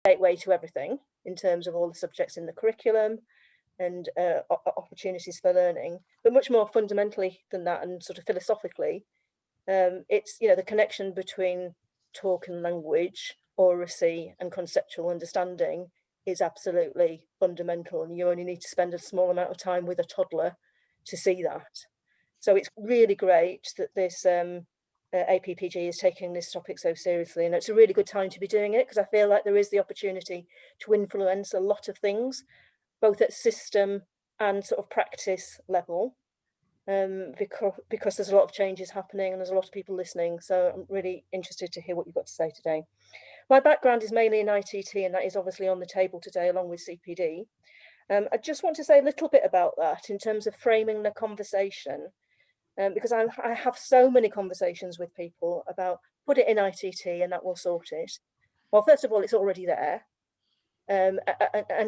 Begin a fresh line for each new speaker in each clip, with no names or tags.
gateway to everything in terms of all the subjects in the curriculum and opportunities for learning, but much more fundamentally than that, and sort of philosophically, it's, you know, the connection between talk and language, oracy and conceptual understanding is absolutely fundamental, and you only need to spend a small amount of time with a toddler to see that. So it's really great that this APPG is taking this topic so seriously, and it's a really good time to be doing it, because I feel like there is the opportunity to influence a lot of things, both at system and sort of practice level, because there's a lot of changes happening and there's a lot of people listening. So I'm really interested to hear what you've got to say today. My background is mainly in ITT, and that is obviously on the table today along with CPD. I just want to say a little bit about that in terms of framing the conversation, because I have so many conversations with people about put it in ITT and that will sort it. Well, first of all, it's already there. And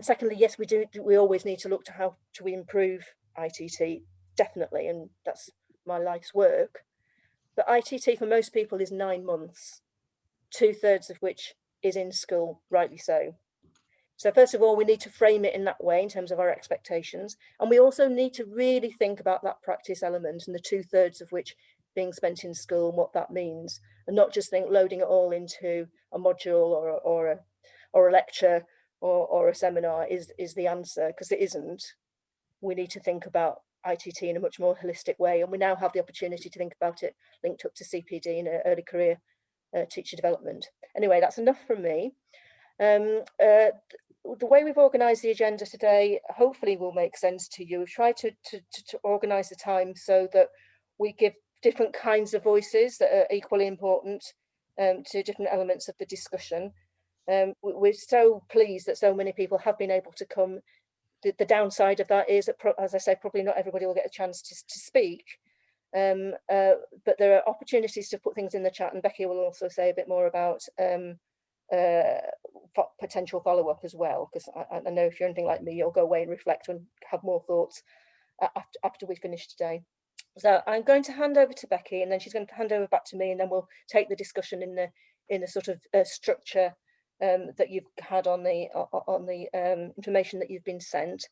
secondly, yes, we always need to look to how to improve ITT, definitely, and that's my life's work. But ITT for most people is 9 months, 2/3 of which is in school, rightly so. So first of all, we need to frame it in that way in terms of our expectations. And we also need to really think about that practice element and the 2/3 of which being spent in school and what that means, and not just think loading it all into a module or a lecture or a seminar is the answer, because it isn't. We need to think about ITT in a much more holistic way. And we now have the opportunity to think about it linked up to CPD and early career teacher development. Anyway, that's enough from me. The way we've organised the agenda today hopefully will make sense to you. We've tried to organise the time so that we give different kinds of voices that are equally important to different elements of the discussion. We're so pleased that so many people have been able to come. The downside of that is that, as I say, probably not everybody will get a chance to speak. But there are opportunities to put things in the chat, and Becky will also say a bit more about potential follow-up as well, because I know if you're anything like me, you'll go away and reflect and have more thoughts after we finish today. So I'm going to hand over to Becky, and then she's going to hand over back to me, and then we'll take the discussion in the sort of structure that you've had on the information that you've been sent.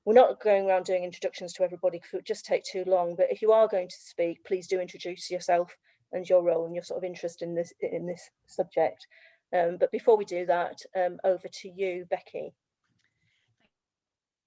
We're not going around doing introductions to everybody because it would just take too long, but if you are going to speak, please do introduce yourself and your role and your sort of interest in this subject. But before we do that, over to you, Becky.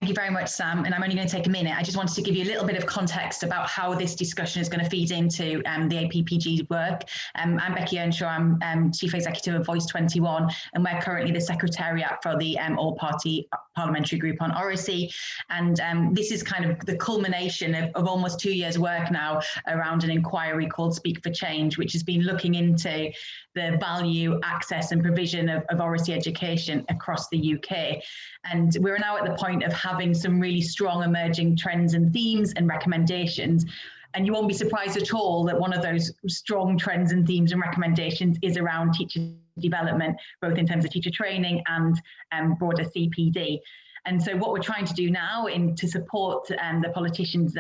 Thank you very much, Sam. And I'm only going to take a minute. I just wanted to give you a little bit of context about how this discussion is going to feed into the APPG work. I'm Becky Earnshaw. I'm Chief Executive of Voice 21, and we're currently the Secretariat for the All-Party Parliamentary Group on Oracy. And this is kind of the culmination of almost 2 years' work now around an inquiry called Speak for Change, which has been looking into the value, access and provision of Oracy education across the UK. And we're now at the point of having some really strong emerging trends and themes and recommendations. And you won't be surprised at all that one of those strong trends and themes and recommendations is around teacher development, both in terms of teacher training and broader CPD. And so what we're trying to do now to support the politicians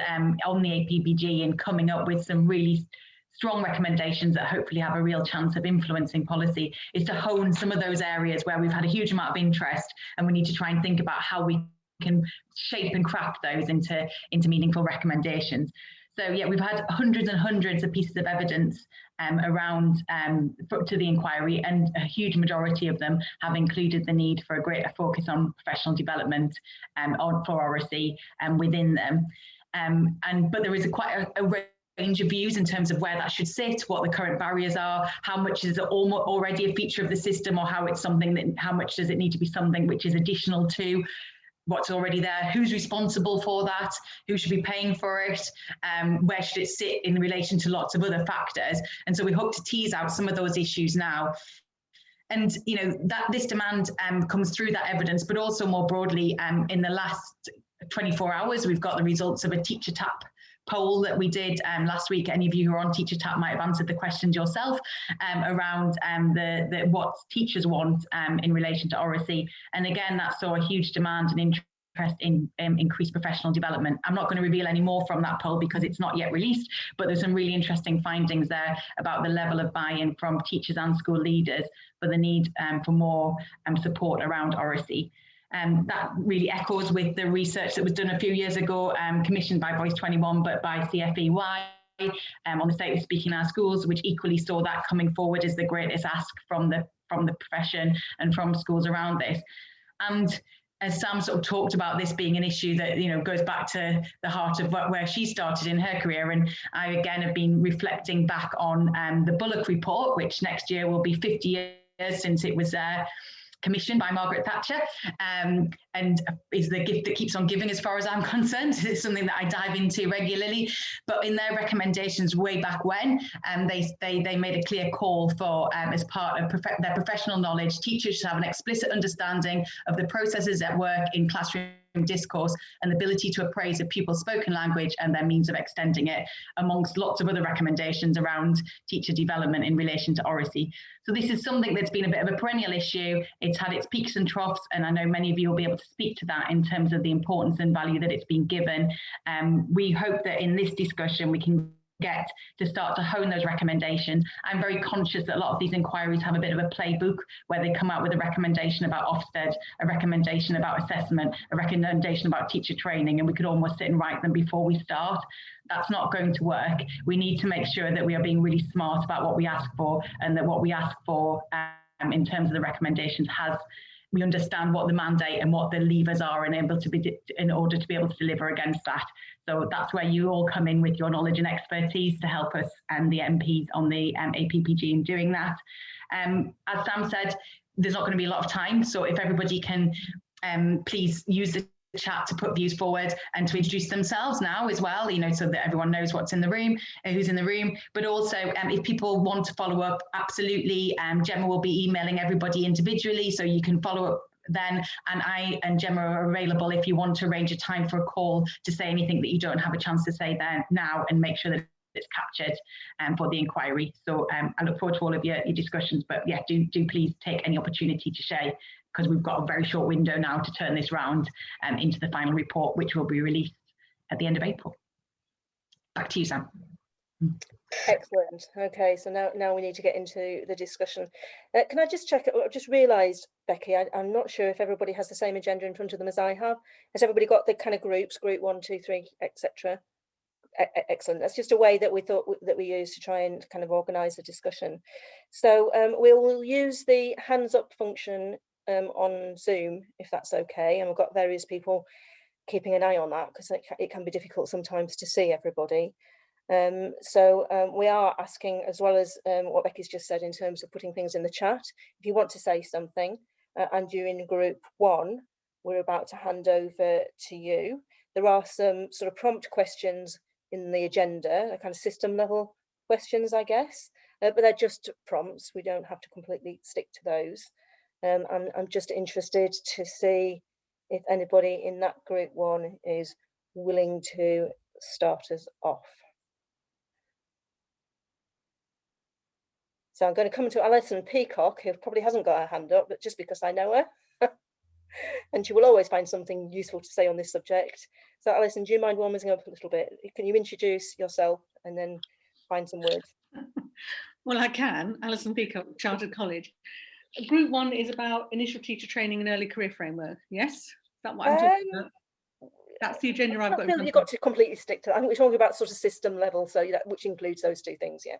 on the APPG in coming up with some really strong recommendations that hopefully have a real chance of influencing policy is to hone some of those areas where we've had a huge amount of interest, and we need to try and think about how we can shape and craft those into meaningful recommendations. So yeah, we've had hundreds and hundreds of pieces of evidence around to the inquiry, and a huge majority of them have included the need for a greater focus on professional development for Oracy within them. But there is quite a range of views in terms of where that should sit, what the current barriers are, how much is it already a feature of the system, or how it's something that, how much does it need to be something which is additional to what's already there, who's responsible for that, who should be paying for it, where should it sit in relation to lots of other factors. And so we hope to tease out some of those issues now. And you know that this demand comes through that evidence, but also more broadly in the last 24 hours, we've got the results of a teacher tap poll that we did last week. Any of you who are on Teacher Tap might have answered the questions yourself around what teachers want in relation to Oracy. And again, that saw a huge demand and in increased professional development. I'm not going to reveal any more from that poll because it's not yet released, but there's some really interesting findings there about the level of buy-in from teachers and school leaders for the need for more support around Oracy. That really echoes with the research that was done a few years ago, commissioned by Voice 21, but by CFEY, on the state of speaking in our schools, which equally saw that coming forward as the greatest ask from the profession and from schools around this. And as Sam sort of talked about this being an issue that, you know, goes back to the heart of where she started in her career. And I, again, have been reflecting back on the Bullock report, which next year will be 50 years since it was commissioned by Margaret Thatcher, and is the gift that keeps on giving as far as I'm concerned. It's something that I dive into regularly. But in their recommendations way back when, they made a clear call for, as part of their professional knowledge, teachers should have an explicit understanding of the processes at work in classroom discourse and the ability to appraise a pupil's spoken language and their means of extending it, amongst lots of other recommendations around teacher development in relation to Oracy. So this is something that's been a bit of a perennial issue. It's had its peaks and troughs, and I know many of you will be able to speak to that in terms of the importance and value that it's been given. We hope that in this discussion we can get to start to hone those recommendations. I'm very conscious that a lot of these inquiries have a bit of a playbook where they come out with a recommendation about Ofsted, a recommendation about assessment, a recommendation about teacher training, and we could almost sit and write them before we start. That's not going to work. We need to make sure that we are being really smart about what we ask for, and that what we ask for in terms of the recommendations we understand what the mandate and what the levers are in order to be able to deliver against that. So that's where you all come in with your knowledge and expertise to help us and the MPs on the APPG in doing that. As Sam said, there's not going to be a lot of time. So if everybody can please use the chat to put views forward and to introduce themselves now as well, you know, so that everyone knows what's in the room, who's in the room. But also, if people want to follow up, absolutely, Gemma will be emailing everybody individually, so you can follow up then, and I and Gemma are available if you want to arrange a time for a call to say anything that you don't have a chance to say there now, and make sure that it's captured for the inquiry. So I look forward to all of your discussions, but yeah, do please take any opportunity to share, because we've got a very short window now to turn this round into the final report, which will be released at the end of April. Back to you, Sam.
Excellent. Okay, so now we need to get into the discussion. Can I just check? I've just realised, Becky, I'm not sure if everybody has the same agenda in front of them as I have. Has everybody got the kind of groups, group 1, 2, 3, etc.? Excellent. That's just a way that we thought that we use to try and kind of organise the discussion. So we'll use the hands up function on Zoom, if that's okay. And we've got various people keeping an eye on that, because it can be difficult sometimes to see everybody. So we are asking, as well as what Becky's just said in terms of putting things in the chat, if you want to say something and you're in group 1, we're about to hand over to you. There are some sort of prompt questions in the agenda, a kind of system level questions, I guess, but they're just prompts. We don't have to completely stick to those. I'm just interested to see if anybody in that group 1 is willing to start us off. So I'm going to come to Alison Peacock, who probably hasn't got her hand up, but just because I know her. And she will always find something useful to say on this subject. So Alison, do you mind warming up a little bit? Can you introduce yourself and then find some words?
Well, I can. Alison Peacock, Chartered College. Group 1 is about initial teacher training and early career framework. Yes? Is that what I'm talking about? That's the agenda I've got.
You've got to completely stick to that. I think we're talking about sort of system level, so which includes those two things, yeah.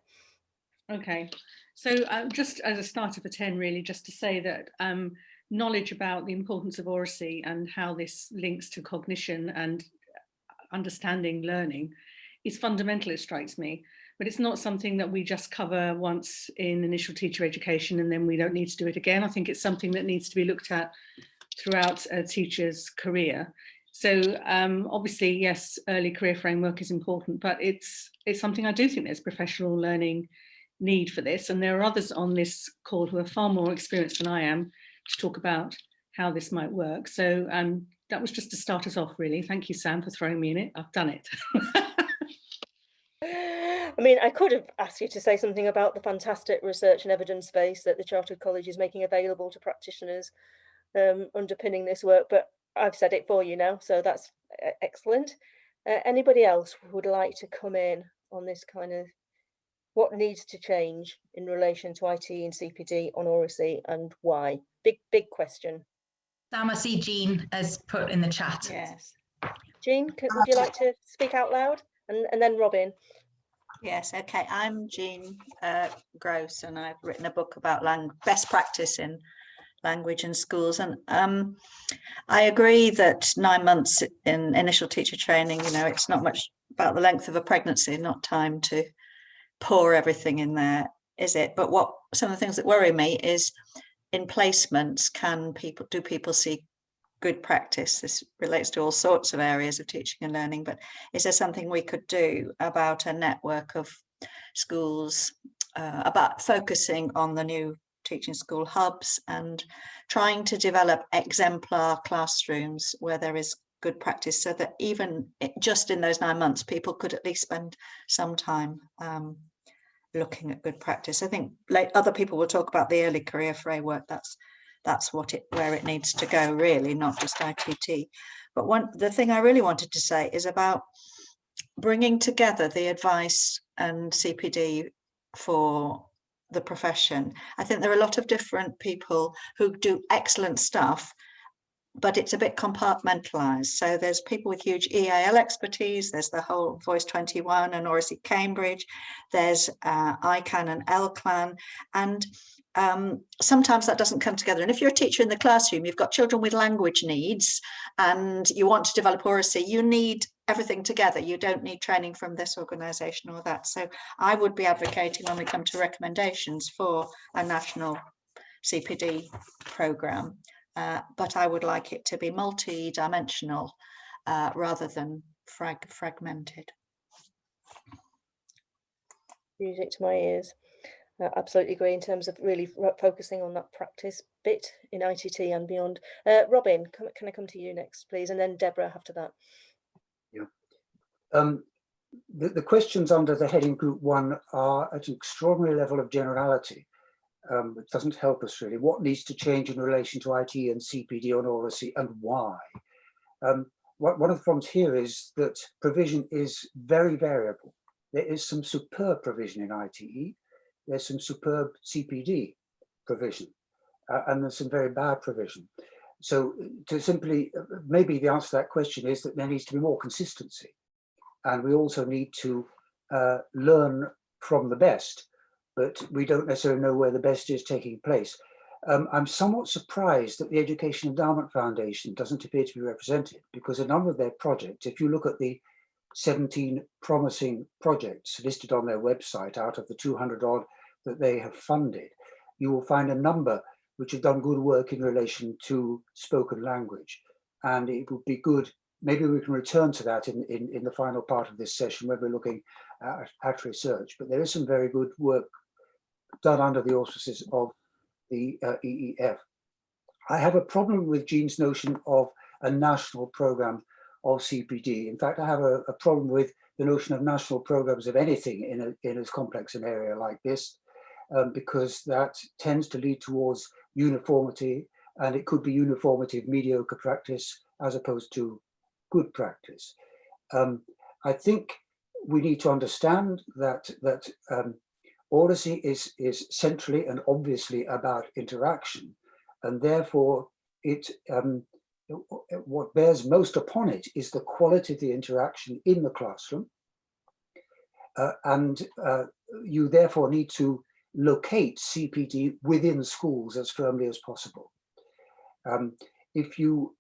Okay. So just as a starter for 10, really, just to say that knowledge about the importance of Oracy and how this links to cognition and understanding learning is fundamental, it strikes me. But it's not something that we just cover once in initial teacher education and then we don't need to do it again. I think it's something that needs to be looked at throughout a teacher's career. So obviously, yes, early career framework is important, but it's something I do think there's professional learning need for this. And there are others on this call who are far more experienced than I am to talk about how this might work. So that was just to start us off, really. Thank you, Sam, for throwing me in it. I've done it.
I mean, I could have asked you to say something about the fantastic research and evidence base that the Chartered College is making available to practitioners underpinning this work, but I've said it for you now, so that's excellent. Anybody else would like to come in on this kind of what needs to change in relation to IT and CPD on Oracy and why? Big question.
Sam, I see Jean has put in the chat.
Yes.
Jean, would you like to speak out loud? And then Robin.
Yes, okay. I'm Jean Gross, and I've written a book about best practice in language in schools. And I agree that 9 months in initial teacher training, it's not much about the length of a pregnancy, not time to pour everything in there, is it? But some of the things that worry me is in placements, do people see good practice? This relates to all sorts of areas of teaching and learning, but is there something we could do about a network of schools, about focusing on the new teaching school hubs and trying to develop exemplar classrooms where there is good practice, so that even just in those 9 months, people could at least spend some time looking at good practice. I think other people will talk about the early career framework. That's where it needs to go, really, not just ITT. But the thing I really wanted to say is about bringing together the advice and CPD for the profession. I think there are a lot of different people who do excellent stuff, but it's a bit compartmentalized. So there's people with huge EAL expertise, there's the whole Voice 21 and Oracy Cambridge, there's ICANN and LCLAN, and sometimes that doesn't come together. And if you're a teacher in the classroom, you've got children with language needs and you want to develop Oracy, you need everything together. You don't need training from this organisation or that. So I would be advocating, when we come to recommendations, for a national CPD programme. But I would like it to be multi-dimensional rather than fragmented.
Music to my ears. Absolutely agree in terms of really focusing on that practice bit in ITT and beyond. Robin, can I come to you next, please? And then Deborah after that.
Yeah. The questions under the heading Group 1 are at an extraordinary level of generality. It doesn't help us really. What needs to change in relation to IT and CPD on Oracy, and why? One of the problems here is that provision is very variable. There is some superb provision in ITE, there's some superb CPD provision, and there's some very bad provision. So to simply, maybe the answer to that question is that there needs to be more consistency. And we also need to learn from the best, but we don't necessarily know where the best is taking place. I'm somewhat surprised that the Education Endowment Foundation doesn't appear to be represented, because a number of their projects, if you look at the 17 promising projects listed on their website out of the 200 odd that they have funded, you will find a number which have done good work in relation to spoken language. And it would be good, maybe we can return to that in the final part of this session when we're looking at research, but there is some very good work done under the auspices of the EEF. I have a problem with Jean's notion of a national programme of CPD. In fact, I have a problem with the notion of national programmes of anything in as complex an area like this, because that tends to lead towards uniformity, and it could be uniformity of mediocre practice as opposed to good practice. I think we need to understand that Oracy is centrally and obviously about interaction, and therefore what bears most upon it is the quality of the interaction in the classroom, and you therefore need to locate CPD within schools as firmly as possible. If you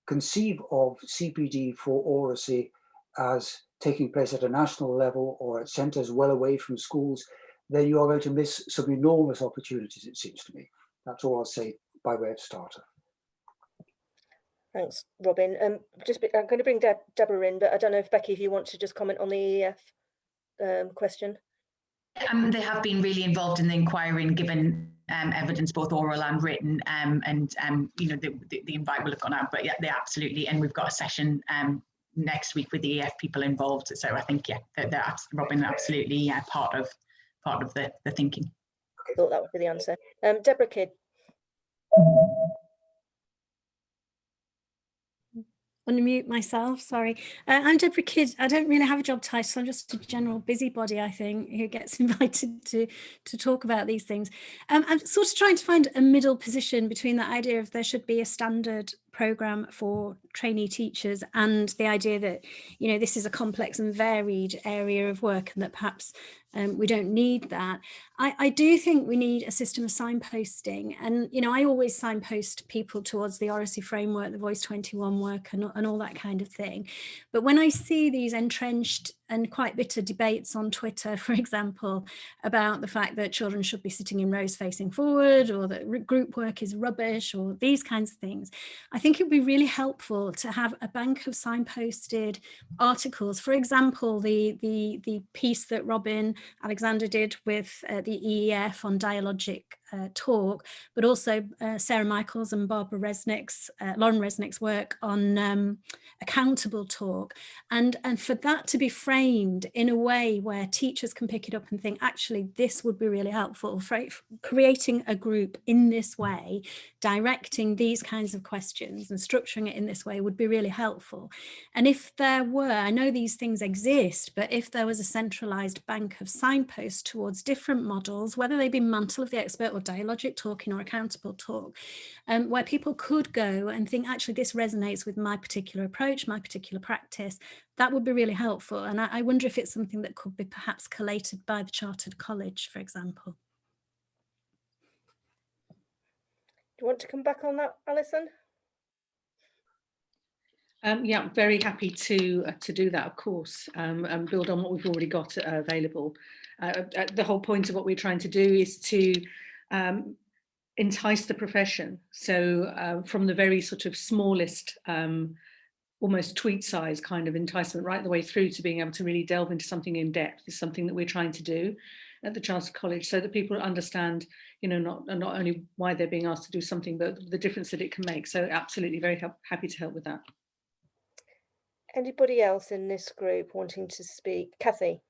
conceive of CPD for Oracy as taking place at a national level or at centres well away from schools, then you are going to miss some enormous opportunities, it seems to me. That's all I'll say by way of starter.
Thanks, Robin. I'm going to bring Deborah in, but I don't know if Becky, if you want to just comment on the EEF question.
They have been really involved in the inquiry and given evidence, both oral and written, and you know, the invite will have gone out, but yeah, they absolutely, and we've got a session next week with the EF people involved. So I think, yeah, they're Robin, absolutely part of the thinking.
I thought that would be the answer. Deborah Kidd.
unmute myself, sorry. I'm Deborah Kidd. I don't really have a job title, so I'm just a general busybody, I think, who gets invited to talk about these things. I'm sort of trying to find a middle position between the idea of there should be a standard programme for trainee teachers and the idea that, you know, this is a complex and varied area of work and that perhaps we don't need that. I do think we need a system of signposting, and you know, I always signpost people towards the Oracy framework, the Voice 21 work, and all that kind of thing. But when I see these entrenched and quite bitter debates on Twitter, for example, about the fact that children should be sitting in rows facing forward, or that group work is rubbish, or these kinds of things, I think it would be really helpful to have a bank of signposted articles. For example, the piece that Robin Alexander did with the EEF on dialogic talk, but also Sarah Michaels and Lauren Resnick's work on accountable talk, and for that to be framed in a way where teachers can pick it up and think, actually, this would be really helpful. For creating a group in this way, directing these kinds of questions and structuring it in this way would be really helpful. And if there were, I know these things exist, but if there was a centralised bank of signposts towards different models, whether they be mantle of the expert or dialogic talking or accountable talk, where people could go and think, actually, this resonates with my particular approach, my particular practice, that would be really helpful. And I wonder if it's something that could be perhaps collated by the Chartered College, for example.
Do you want to come back on that, Alison?
Yeah, very happy to do that, of course, and build on what we've already got available. The whole point of what we're trying to do is to entice the profession. So from the very sort of smallest, almost tweet size kind of enticement, right the way through to being able to really delve into something in depth is something that we're trying to do at the Chartered College, so that people understand, you know, not only why they're being asked to do something, but the difference that it can make. So absolutely very happy to help with that.
Anybody else in this group wanting to speak? Kathy.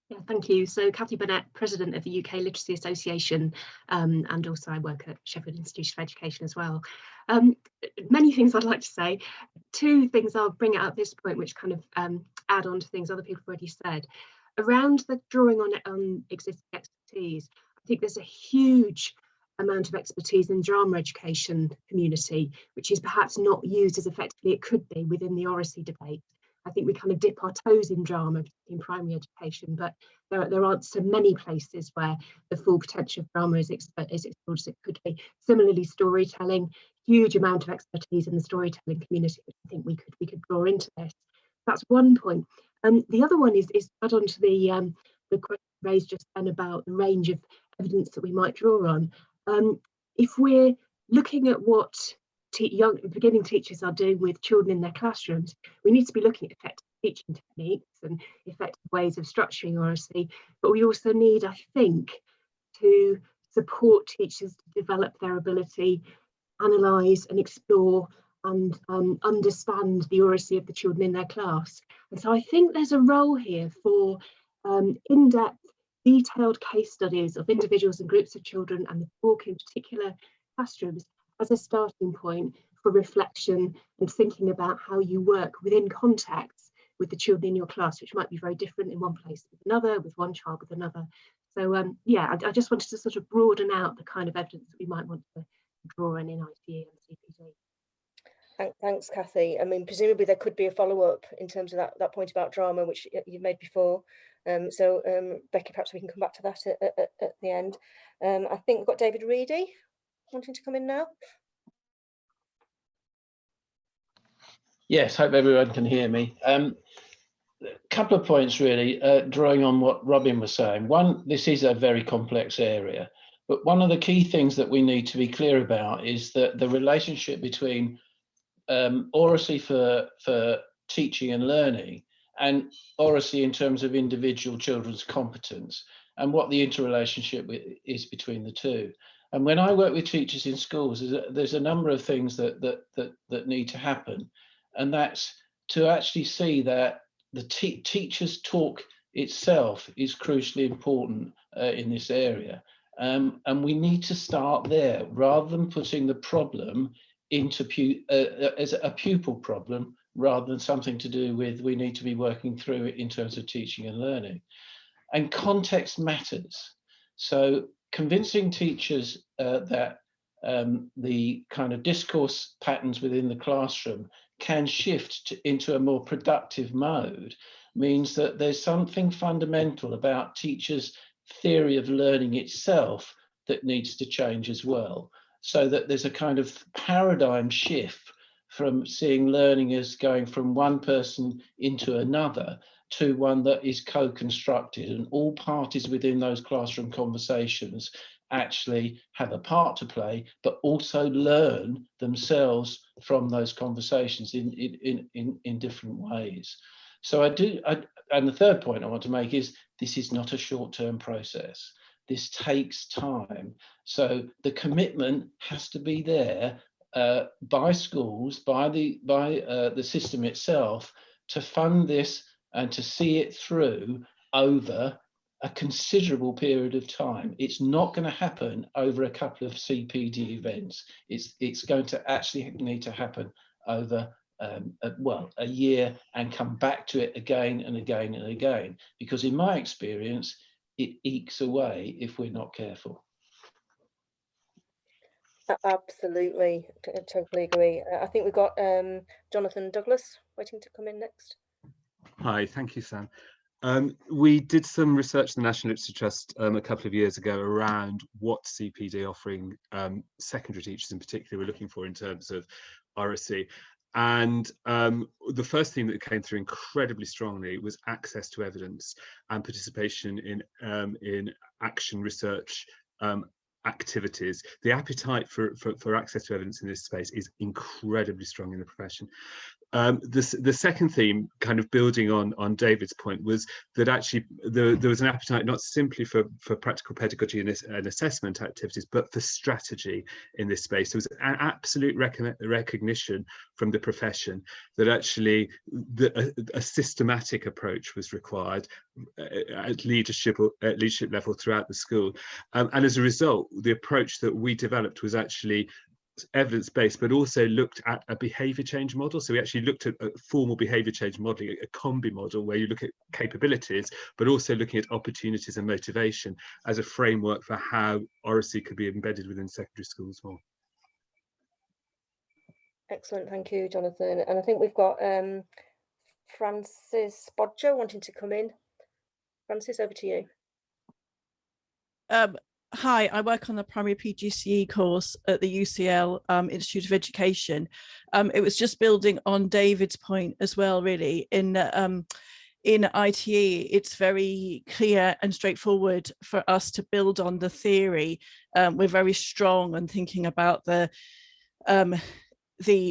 Yeah, thank you. So Kathy Burnett, President of the UK Literacy Association, and also I work at Sheffield Institution of Education as well. Many things I'd like to say. Two things I'll bring out at this point, which kind of add on to things other people have already said. Around the drawing on existing expertise, I think there's a huge amount of expertise in drama education community, which is perhaps not used as effectively it could be within the Oracy debate. I think we kind of dip our toes in drama in primary education, but there aren't so many places where the full potential of drama is explored as it could be. Similarly, storytelling, huge amount of expertise in the storytelling community, which I think we could draw into this. That's one point. The other one is add on to the question raised just then about the range of evidence that we might draw on. If we're looking at what young beginning teachers are doing with children in their classrooms, we need to be looking at effective teaching techniques and effective ways of structuring Oracy, but we also need, I think, to support teachers to develop their ability, analyse and explore and understand the Oracy of the children in their class. And so I think there's a role here for in-depth, detailed case studies of individuals and groups of children and the talk in particular classrooms as a starting point for reflection and thinking about how you work within context with the children in your class, which might be very different in one place with another, with one child with another. So yeah, I just wanted to sort of broaden out the kind of evidence that we might want to draw in ITE and CPD.
Thanks, Kathy. I mean, presumably there could be a follow-up in terms of that point about drama, which you've made before. So Becky, perhaps we can come back to that at the end. I think we've got David Reedy wanting to come in now.
Yes, hope everyone can hear me. A couple of points really, drawing on what Robin was saying. One, this is a very complex area, but one of the key things that we need to be clear about is that the relationship between Oracy for teaching and learning and Oracy in terms of individual children's competence and what the interrelationship is between the two. And when I work with teachers in schools, there's a number of things that need to happen. And that's to actually see that the teacher's talk itself is crucially important in this area. And we need to start there rather than putting the problem as a pupil problem rather than something to do with we need to be working through it in terms of teaching and learning. And context matters. So convincing teachers that the kind of discourse patterns within the classroom can shift into a more productive mode means that there's something fundamental about teachers' theory of learning itself that needs to change as well. So that there's a kind of paradigm shift from seeing learning as going from one person into another to one that is co-constructed, and all parties within those classroom conversations actually have a part to play, but also learn themselves from those conversations in different ways. So and the third point I want to make is this is not a short-term process. This takes time. So the commitment has to be there by schools, by the system itself, to fund this and to see it through over a considerable period of time. It's not going to happen over a couple of CPD events. It's going to actually need to happen over a year and come back to it again and again and again, because in my experience, it ekes away if we're not careful.
Absolutely, totally agree. I think we've got Jonathan Douglas waiting to come in next.
Hi, thank you, Sam. We did some research in the National Literacy Trust a couple of years ago around what CPD offering secondary teachers in particular were looking for in terms of Oracy. And the first thing that came through incredibly strongly was access to evidence and participation in action research activities. The appetite for access to evidence in this space is incredibly strong in the profession. The second theme, kind of building on David's point, was that actually there was an appetite not simply for practical pedagogy and assessment activities, but for strategy in this space. There was an absolute recognition from the profession that actually a systematic approach was required at leadership level throughout the school. And as a result, the approach that we developed was actually evidence-based, but also looked at a behaviour change model. So we actually looked at a formal behaviour change modelling, a combi model, where you look at capabilities, but also looking at opportunities and motivation as a framework for how Oracy could be embedded within secondary schools more.
Excellent, thank you, Jonathan. And I think we've got Francis Bodger wanting to come in. Francis, over to you.
Hi, I work on the primary PGCE course at the UCL Institute of Education. It was just building on David's point as well, really. In ITE, it's very clear and straightforward for us to build on the theory. We're very strong on thinking about the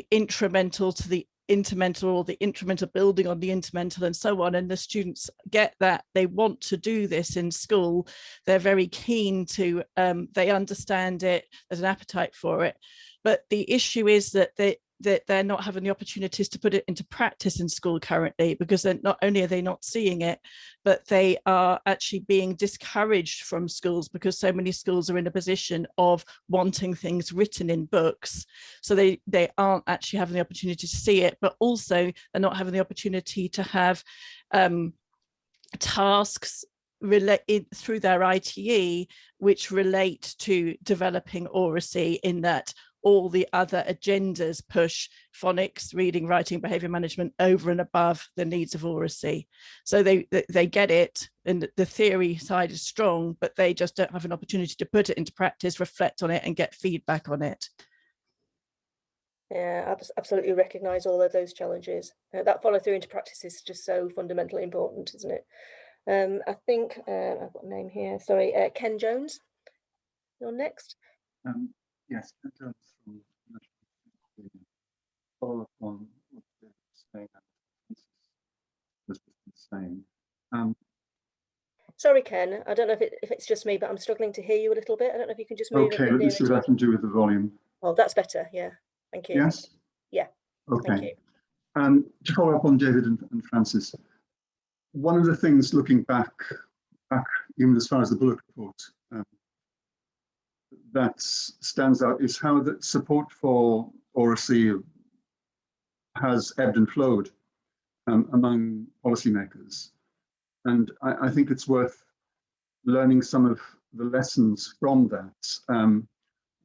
instrumental to the intermental, or the instrumental building on the intermental, and so on. And the students get that. They want to do this in school. They're very keen to, they understand it, there's an appetite for it. But the issue is that they're not having the opportunities to put it into practice in school currently, because they're not only are they not seeing it, but they are actually being discouraged from schools, because so many schools are in a position of wanting things written in books. So they aren't actually having the opportunity to see it, but also they're not having the opportunity to have tasks through their ITE which relate to developing Oracy, in that all the other agendas push phonics, reading, writing, behaviour management over and above the needs of Oracy. So they get it, and the theory side is strong, but they just don't have an opportunity to put it into practice, reflect on it, and get feedback on it.
Yeah, absolutely recognise all of those challenges. That follow through into practice is just so fundamentally important, isn't it? I think I've got a name here. Sorry, Ken Jones, you're next.
Yes, from follow up on what you're saying, was saying.
Sorry, Ken, I don't know if it's just me, but I'm struggling to hear you a little bit. I don't know if you can just move
Okay, let me see what I can do with the volume.
Oh, that's better. Yeah, thank you.
Yes?
Yeah.
Okay.
Thank you.
To follow up on David and Francis, one of the things looking back even as far as the bullet report, that stands out is how that support for Oracy has ebbed and flowed among policymakers. And I think it's worth learning some of the lessons from that.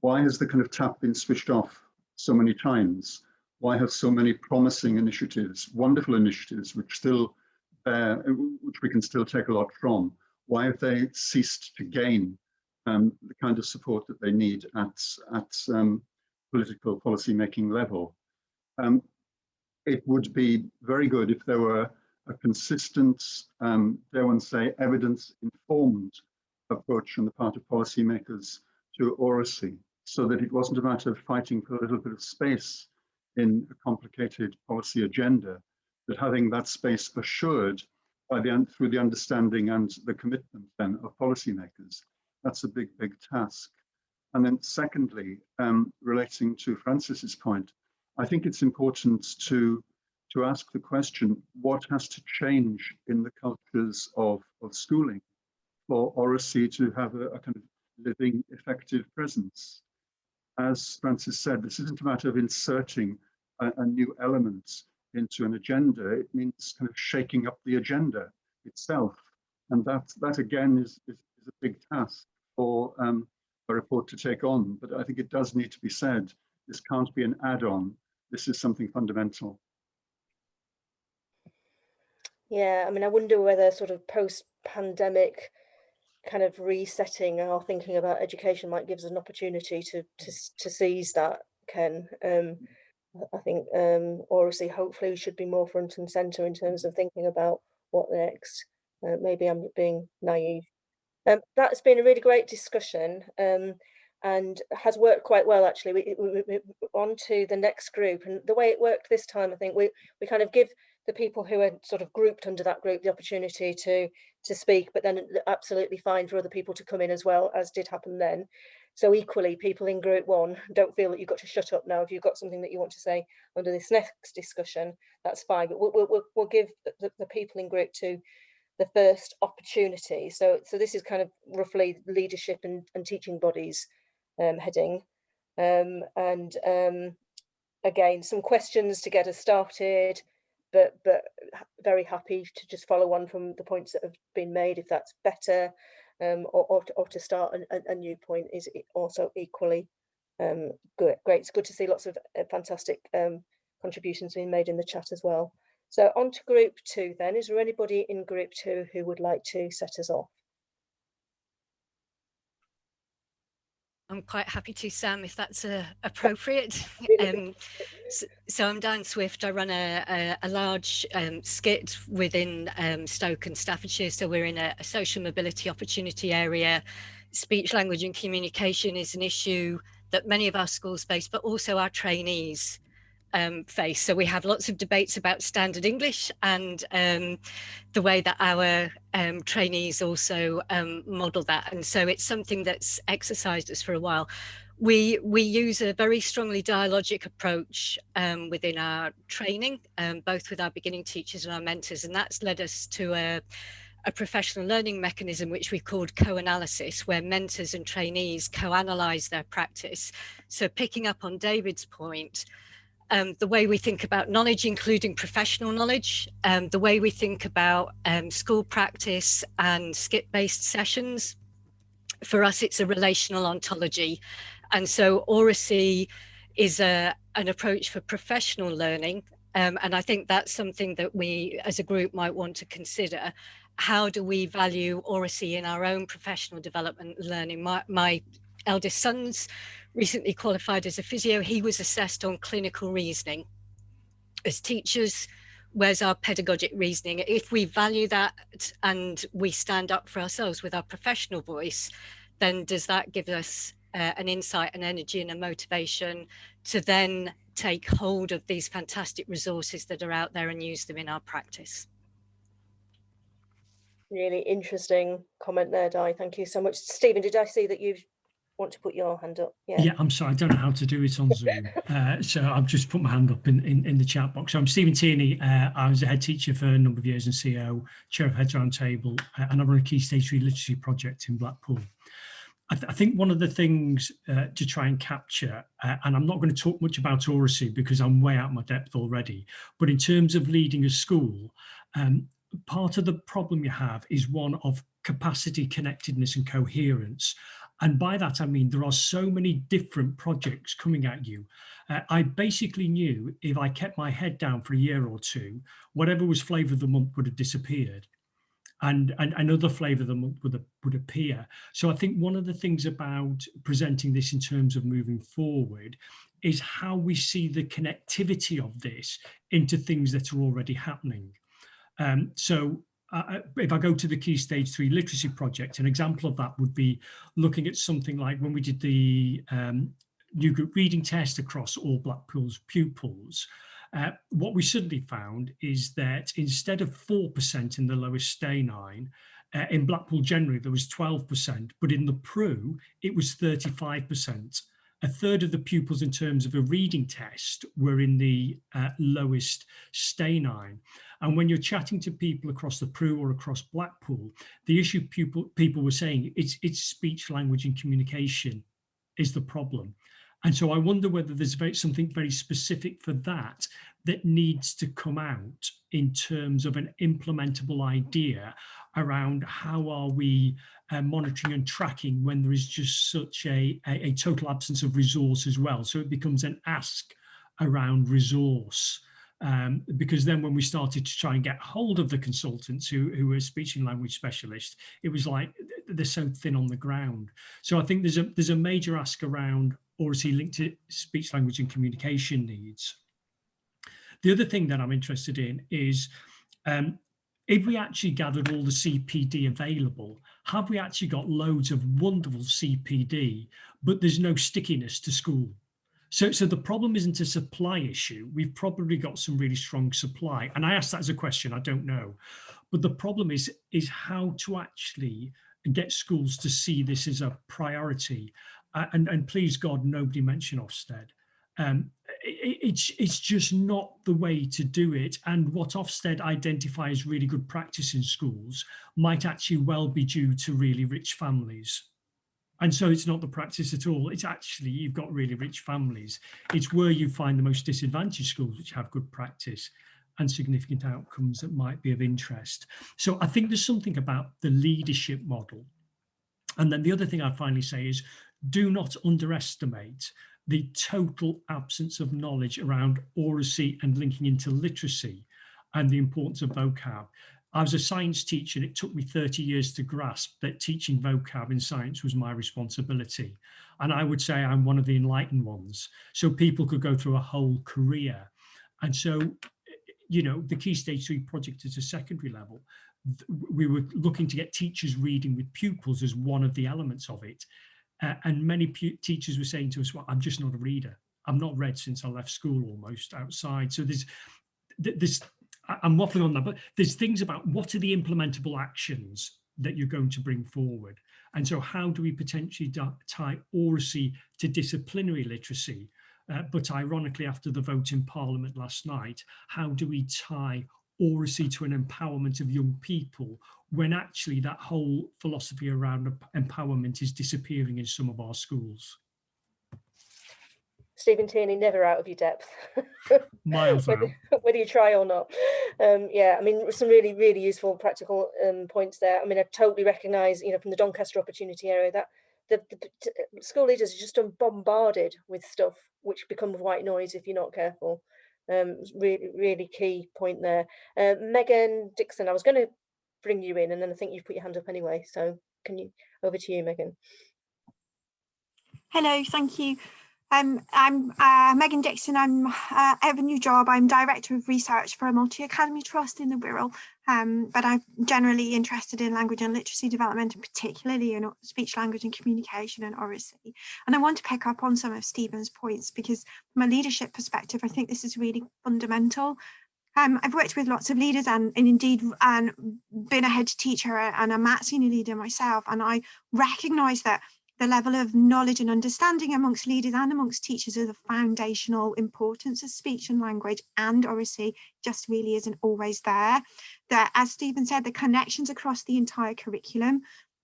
Why has the kind of tap been switched off so many times? Why have so many promising initiatives, wonderful initiatives, which we can still take a lot from? Why have they ceased to gain the kind of support that they need at political policy making level? It would be very good if there were a consistent, dare one say, evidence-informed approach on the part of policymakers to Oracy, so that it wasn't a matter of fighting for a little bit of space in a complicated policy agenda, but having that space assured by through the understanding and the commitment then of policymakers. That's a big, big task. And then secondly, relating to Francis's point, I think it's important to ask the question, what has to change in the cultures of schooling for Oracy to have a kind of living, effective presence? As Francis said, this isn't a matter of inserting a new element into an agenda. It means kind of shaking up the agenda itself. And that again is a big task for a report to take on. But I think it does need to be said, this can't be an add-on. This is something fundamental.
Yeah, I mean, I wonder whether sort of post-pandemic kind of resetting our thinking about education might give us an opportunity to seize that, Ken. I think Oracy hopefully should be more front and centre in terms of thinking about what next. Maybe I'm being naive. That's been a really great discussion and has worked quite well, actually. We're on to the next group, and the way it worked this time, I think we kind of give the people who are sort of grouped under that group the opportunity to speak, but then absolutely fine for other people to come in as well, as did happen then. So equally, people in group one, don't feel that you've got to shut up now. If you've got something that you want to say under this next discussion, that's fine. But we'll give the people in group two the first opportunity. So this is kind of roughly leadership and teaching bodies heading. Again, some questions to get us started, but very happy to just follow on from the points that have been made if that's better, or to start a new point is also equally good. Great. It's good to see lots of fantastic contributions being made in the chat as well. So on to group two then. Is there anybody in group two who would like to set us off?
I'm quite happy to, Sam, if that's appropriate. So I'm Dan Swift. I run a large skit within Stoke and Staffordshire. So we're in a social mobility opportunity area. Speech, language and communication is an issue that many of our schools face, but also our trainees face. So we have lots of debates about standard English and the way that our trainees also model that. And so it's something that's exercised us for a while. We use a very strongly dialogic approach within our training, both with our beginning teachers and our mentors. And that's led us to a professional learning mechanism, which we called co-analysis, where mentors and trainees co-analyze their practice. So picking up on David's point, the way we think about knowledge, including professional knowledge, the way we think about school practice and skit-based sessions. For us, it's a relational ontology. And so Oracy is an approach for professional learning. And I think that's something that we as a group might want to consider. How do we value Oracy in our own professional development learning? My eldest son's recently qualified as a physio. He was assessed on clinical reasoning. As teachers, where's our pedagogic reasoning? If we value that and we stand up for ourselves with our professional voice, then does that give us an insight and energy and a motivation to then take hold of these fantastic resources that are out there and use them in our practice?
Really interesting comment there, Di. Thank you so much. Stephen, did I see that you want to put your hand up?
Yeah, I'm sorry, I don't know how to do it on Zoom. So I've just put my hand up in the chat box. So I'm Stephen Tierney. I was a head teacher for a number of years in CO, chair of Heads Roundtable, and I run a Key Stage 3 literacy project in Blackpool. I think one of the things to try and capture, and I'm not going to talk much about Oracy because I'm way out of my depth already, but in terms of leading a school, part of the problem you have is one of capacity, connectedness and coherence. And by that, I mean, there are so many different projects coming at you. I basically knew if I kept my head down for a year or two, whatever was flavour of the month would have disappeared. And another flavour of the month would appear. So I think one of the things about presenting this in terms of moving forward is how we see the connectivity of this into things that are already happening. If I go to the Key Stage 3 Literacy Project, an example of that would be looking at something like when we did the new group reading test across all Blackpool's pupils. What we suddenly found is that instead of 4% in the lowest stay 9, in Blackpool generally there was 12%, but in the PRU it was 35%. A third of the pupils in terms of a reading test were in the lowest stay 9. And when you're chatting to people across the PRU or across Blackpool, the issue people were saying it's speech, language and communication is the problem. And so I wonder whether there's something very specific for that needs to come out in terms of an implementable idea around how are we monitoring and tracking when there is just such a total absence of resource as well. So it becomes an ask around resource. Because then when we started to try and get hold of the consultants who were speech and language specialists, it was like they're so thin on the ground. So I think there's a major ask around Oracy linked to speech, language and communication needs. The other thing that I'm interested in is if we actually gathered all the CPD available, have we actually got loads of wonderful CPD, but there's no stickiness to school? So the problem isn't a supply issue. We've probably got some really strong supply. And I asked that as a question, I don't know. But the problem is how to actually get schools to see this as a priority. And please God, nobody mention Ofsted. It's just not the way to do it. And what Ofsted identify as really good practice in schools might actually well be due to really rich families. And so it's not the practice at all. It's actually, you've got really rich families. It's where you find the most disadvantaged schools which have good practice and significant outcomes that might be of interest. So I think there's something about the leadership model. And then the other thing I'd finally say is, do not underestimate the total absence of knowledge around oracy and linking into literacy and the importance of vocab. I was a science teacher and it took me 30 years to grasp that teaching vocab in science was my responsibility. And I would say I'm one of the enlightened ones. So people could go through a whole career. And so, you know, the Key Stage 3 project at a secondary level, we were looking to get teachers reading with pupils as one of the elements of it. And many teachers were saying to us, well, I'm just not a reader. I'm not read since I left school almost outside. So there's I'm waffling on that, but there's things about what are the implementable actions that you're going to bring forward. And so how do we potentially tie oracy to disciplinary literacy? But ironically, after the vote in Parliament last night, how do we tie oracy to an empowerment of young people when actually that whole philosophy around empowerment is disappearing in some of our schools?
Stephen Tierney, never out of your depth.
Miles out.
Whether you try or not. Yeah, I mean, some really, really useful practical points there. I mean, I totally recognise, you know, from the Doncaster opportunity area that the school leaders are just bombarded with stuff which becomes white noise if you're not careful. Really, really key point there. Megan Dixon, I was going to bring you in, and then I think you've put your hand up anyway. So over to you, Megan.
Hello, thank you. I'm Megan Dixon. I have a new job. I'm Director of Research for a multi-academy trust in the Wirral, but I'm generally interested in language and literacy development, and particularly in speech, language and communication and oracy. And I want to pick up on some of Stephen's points because from a leadership perspective, I think this is really fundamental. I've worked with lots of leaders and indeed been a head teacher and a MAT senior leader myself, and I recognise that the level of knowledge and understanding amongst leaders and amongst teachers of the foundational importance of speech and language and oracy just really isn't always there. That, as Stephen said, the connections across the entire curriculum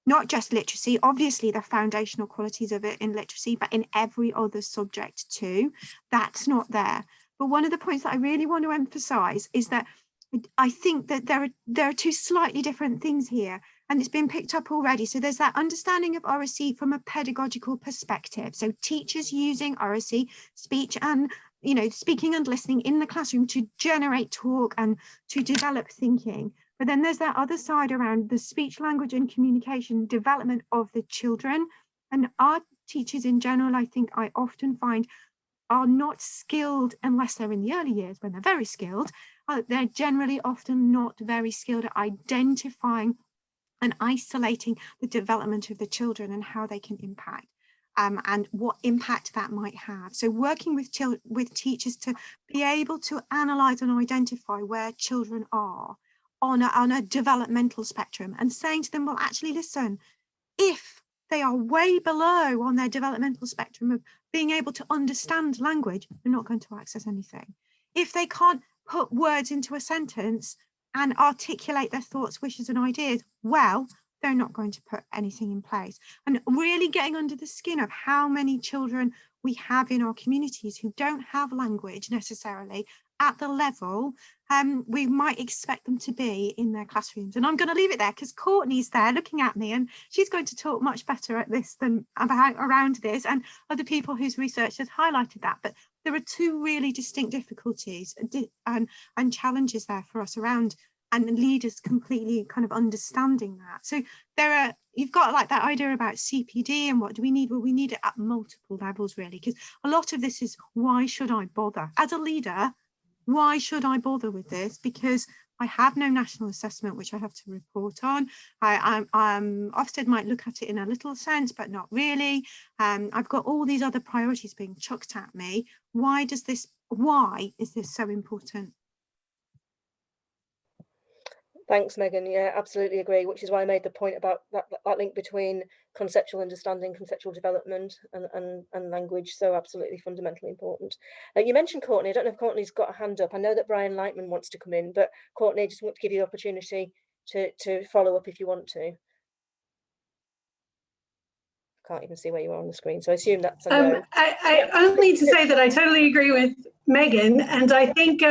not just literacy, obviously the foundational qualities of it in literacy, but in every other subject too. That's not there. But one of the points that I really want to emphasize is that I think that there are two slightly different things here, and it's been picked up already. So there's that understanding of Oracy from a pedagogical perspective. So teachers using Oracy, speech and, you know, speaking and listening in the classroom to generate talk and to develop thinking. But then there's that other side around the speech, language and communication development of the children. And our teachers in general, I think I often find, are not skilled unless they're in the early years. When they're very skilled, they're generally often not very skilled at identifying and isolating the development of the children and how they can impact. And what impact that might have. So working with teachers to be able to analyse and identify where children are on a developmental spectrum, and saying to them, well, actually, listen, if they are way below on their developmental spectrum of being able to understand language, they're not going to access anything. If they can't put words into a sentence and articulate their thoughts, wishes and ideas, well, they're not going to put anything in place. And really getting under the skin of how many children we have in our communities who don't have language necessarily at the level we might expect them to be in their classrooms. And I'm going to leave it there because Courtney's there looking at me, and she's going to talk much better at this than around this, and other people whose research has highlighted that. But there are two really distinct difficulties and challenges there for us around, and leaders completely kind of understanding that. So you've got like that idea about CPD and what do we need? Well, we need it at multiple levels really, because a lot of this is, why should I bother? As a leader, why should I bother with this? Because I have no national assessment, which I have to report on. Ofsted might look at it in a little sense, but not really. I've got all these other priorities being chucked at me. Why is this so important?
Thanks, Megan. Yeah, absolutely agree, which is why I made the point about that link between conceptual understanding, conceptual development and language. So absolutely fundamentally important. You mentioned Courtney. I don't know if Courtney's got a hand up. I know that Brian Lightman wants to come in, but Courtney, just want to give you the opportunity to follow up if you want to. Can't even see where you are on the screen, so I assume that's a no.
I only need to say that I totally agree with Megan, and I think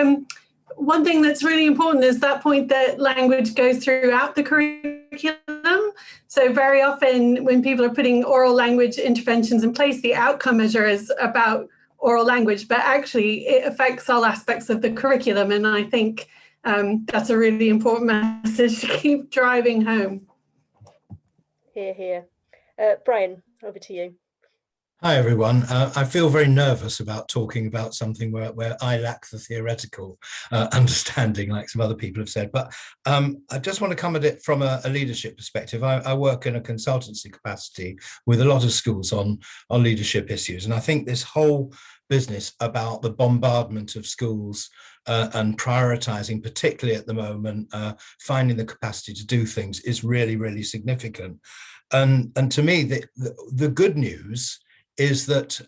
one thing that's really important is that point that language goes throughout the curriculum. So very often when people are putting oral language interventions in place, the outcome measure is about oral language, but actually it affects all aspects of the curriculum. And I think that's a really important message to keep driving home.
Hear, hear. Brian, over to you.
Hi, everyone. I feel very nervous about talking about something where I lack the theoretical understanding, like some other people have said. But I just want to come at it from a leadership perspective. I work in a consultancy capacity with a lot of schools on leadership issues. And I think this whole business about the bombardment of schools and prioritizing, particularly at the moment, finding the capacity to do things is really, really significant. And to me, the good news is that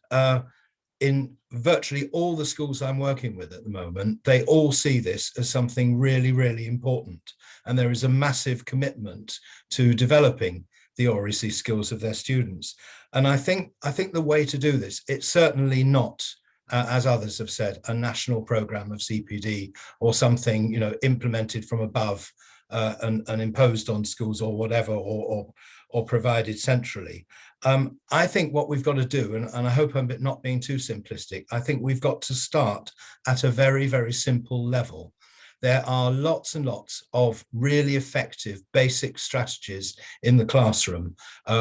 in virtually all the schools I'm working with at the moment, they all see this as something really, really important. And there is a massive commitment to developing the Oracy skills of their students. And I think the way to do this, it's certainly not, as others have said, a national program of CPD or something, implemented from above and imposed on schools or whatever, or provided centrally. I think what we've got to do, and I hope I'm not being too simplistic, I think we've got to start at a very, very simple level. There are lots and lots of really effective basic strategies in the classroom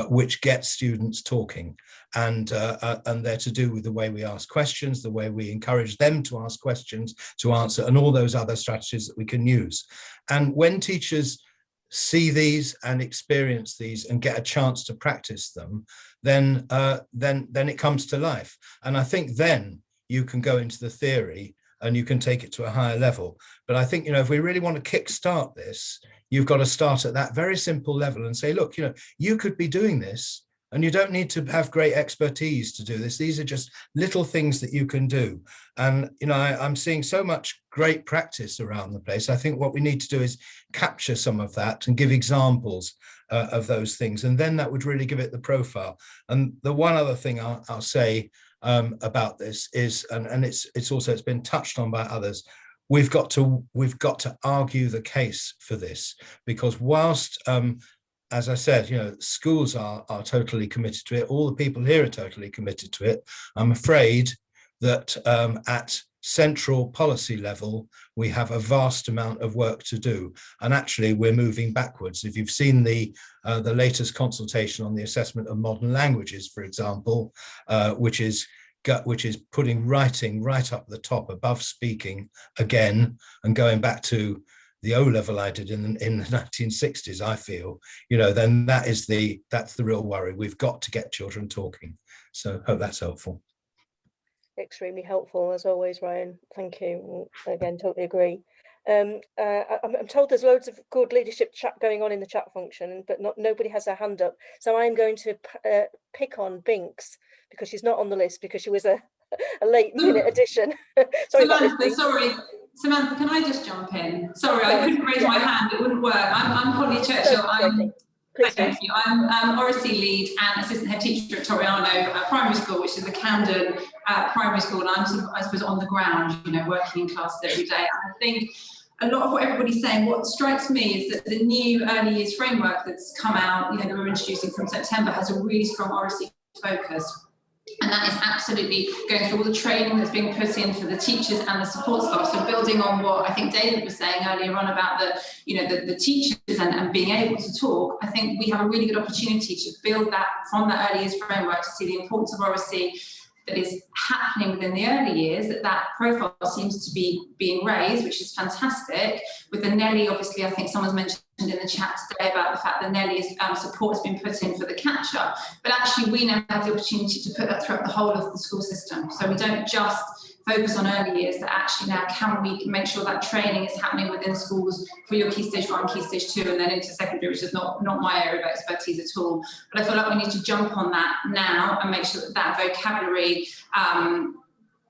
which get students talking, and they're to do with the way we ask questions, the way we encourage them to ask questions, to answer, and all those other strategies that we can use. And when teachers see these and experience these and get a chance to practice them, then it comes to life. And I think then you can go into the theory and you can take it to a higher level. But I think, if we really want to kickstart this, you've got to start at that very simple level and say, look, you could be doing this and you don't need to have great expertise to do this. These are just little things that you can do. And, I'm seeing so much great practice around the place. I think what we need to do is capture some of that and give examples of those things, and then that would really give it the profile. And the one other thing I'll say about this is, and it's been touched on by others, we've got to argue the case for this, because whilst as I said, schools are totally committed to it, all the people here are totally committed to it, I'm afraid that at central policy level we have a vast amount of work to do, and actually we're moving backwards. If you've seen the latest consultation on the assessment of modern languages, for example, which is putting writing right up the top above speaking again, and going back to the O-level I did in the 1960s, I feel, then that's the real worry. We've got to get children talking. So hope that's helpful.
Extremely helpful as always, Ryan. Thank you. Again, totally agree. I'm told there's loads of good leadership chat going on in the chat function, but nobody has their hand up. So I'm going to pick on Binks because she's not on the list because she was a late minute addition. Sorry
Samantha, can I just jump in? Sorry, I couldn't raise my hand, it wouldn't work. I'm Holly Churchill. Thank you. I'm Oracy lead and assistant head teacher at Torriano Primary School, which is a Camden primary school, and I'm sort of, I suppose, on the ground, working in classes every day. And I think a lot of what everybody's saying, what strikes me is that the new early years framework that's come out, that we're introducing from September, has a really strong Oracy focus. And that is absolutely going through all the training that's being put in for the teachers and the support staff. So building on what I think David was saying earlier on about the teachers and being able to talk, I think we have a really good opportunity to build that from the early years framework, to see the importance of Oracy that is happening within the early years, that profile seems to be being raised, which is fantastic. With the Nelly, obviously, I think someone's mentioned in the chat today about the fact that Nelly's support has been put in for the catch-up, but actually we now have the opportunity to put that throughout the whole of the school system. So we don't just focus on early years, that actually now can we make sure that training is happening within schools for your Key Stage 1, Key Stage 2, and then into secondary, which is not my area of expertise at all. But I feel like we need to jump on that now and make sure that vocabulary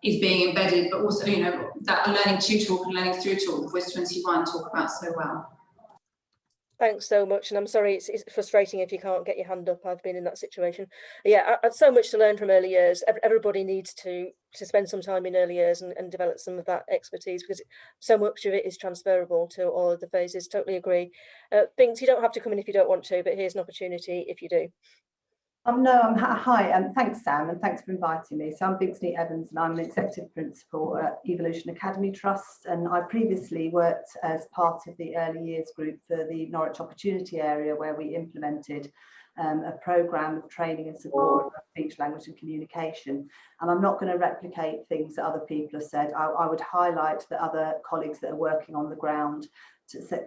is being embedded, but also, that learning to talk and learning through talk, Voice 21 talk about so well.
Thanks so much, and I'm sorry it's frustrating if you can't get your hand up. I've been in that situation. Yeah, I've so much to learn from early years. Everybody needs to spend some time in early years and develop some of that expertise, because so much of it is transferable to all of the phases. Totally agree. Binks, you don't have to come in if you don't want to, but here's an opportunity if you do.
Hi, thanks Sam, and thanks for inviting me. So I'm Binks Evans, and I'm an executive principal at Evolution Academy Trust, and I previously worked as part of the early years group for the Norwich Opportunity area, where we implemented a programme of training and support of speech, language and communication. And I'm not going to replicate things that other people have said. I would highlight the other colleagues that are working on the ground.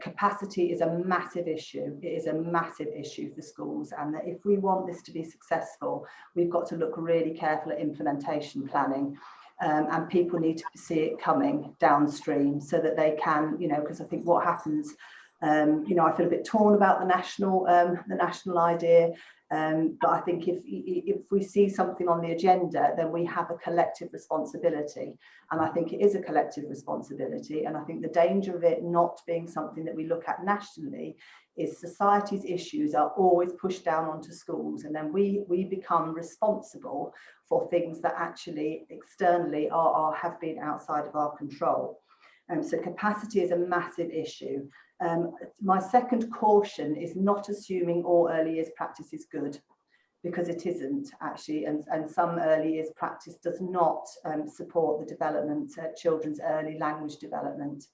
Capacity is a massive issue. It is a massive issue for schools, and that if we want this to be successful, we've got to look really careful at implementation planning, and people need to see it coming downstream so that they can, because I think what happens, I feel a bit torn about the national idea. But I think if we see something on the agenda, then we have a collective responsibility. And I think it is a collective responsibility. And I think the danger of it not being something that we look at nationally is society's issues are always pushed down onto schools. And then we become responsible for things that actually externally have been outside of our control. So capacity is a massive issue. My second caution is not assuming all early years practice is good, because it isn't actually, and some early years practice does not support the development, children's early language development.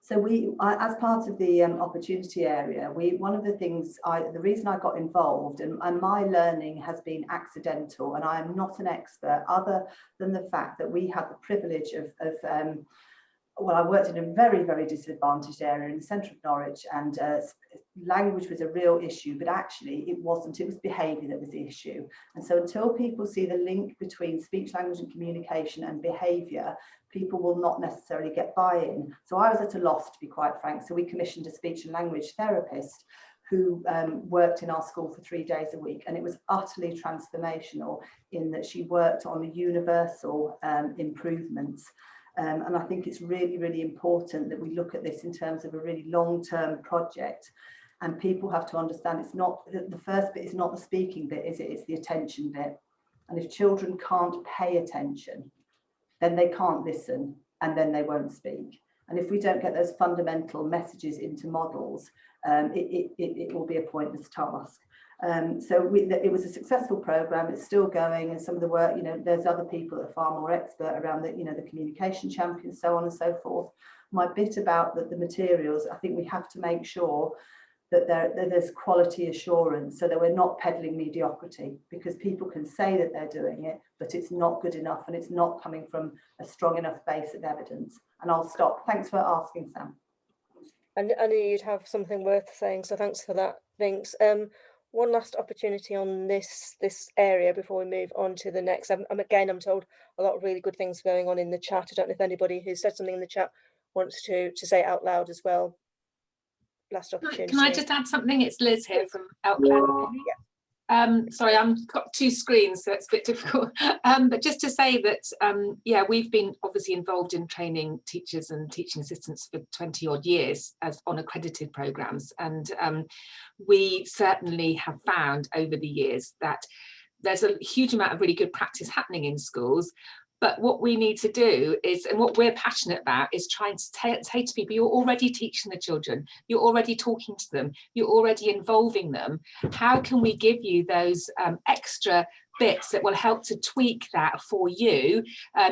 So as part of the opportunity area, one of the things, the reason I got involved, and my learning has been accidental, and I am not an expert other than the fact that we had the privilege of well, I worked in a very, very disadvantaged area in the centre of Norwich, and language was a real issue, but actually it wasn't, it was behaviour that was the issue. And so until people see the link between speech, language and communication and behaviour, people will not necessarily get buy-in. So I was at a loss, to be quite frank. So we commissioned a speech and language therapist who worked in our school for 3 days a week, and it was utterly transformational in that she worked on the universal improvements. And I think it's really, really important that we look at this in terms of a really long-term project. And people have to understand it's not, the first bit is not the speaking bit, is it? It's the attention bit. And if children can't pay attention, then they can't listen, and then they won't speak. And if we don't get those fundamental messages into models, it will be a pointless task. So it was a successful program. It's still going, and some of the work, you know, there's other people that are far more expert around the, you know, the communication champions, so on and so forth. My bit about the materials, I think we have to make sure that there's quality assurance, so that we're not peddling mediocrity, because people can say that they're doing it, but it's not good enough, and it's not coming from a strong enough base of evidence. And I'll stop. Thanks for asking, Sam.
And I knew you'd have something worth saying, so thanks for that, Vinks. One last opportunity on this area before we move on to the next. I'm told a lot of really good things going on in the chat. I don't know if anybody who said something in the chat wants to say it out loud as well. Last opportunity.
Can I just add something? It's Liz here from Outclass. Sorry, I've got two screens, so it's a bit difficult. But just to say that, yeah, we've been obviously involved in training teachers and teaching assistants for 20 odd years as on accredited programmes. And we certainly have found over the years that there's a huge amount of really good practice happening in schools. But what we need to do is, and what we're passionate about, is trying to say to people, you're already teaching the children, you're already talking to them, you're already involving them. How can we give you those extra bits that will help to tweak that for you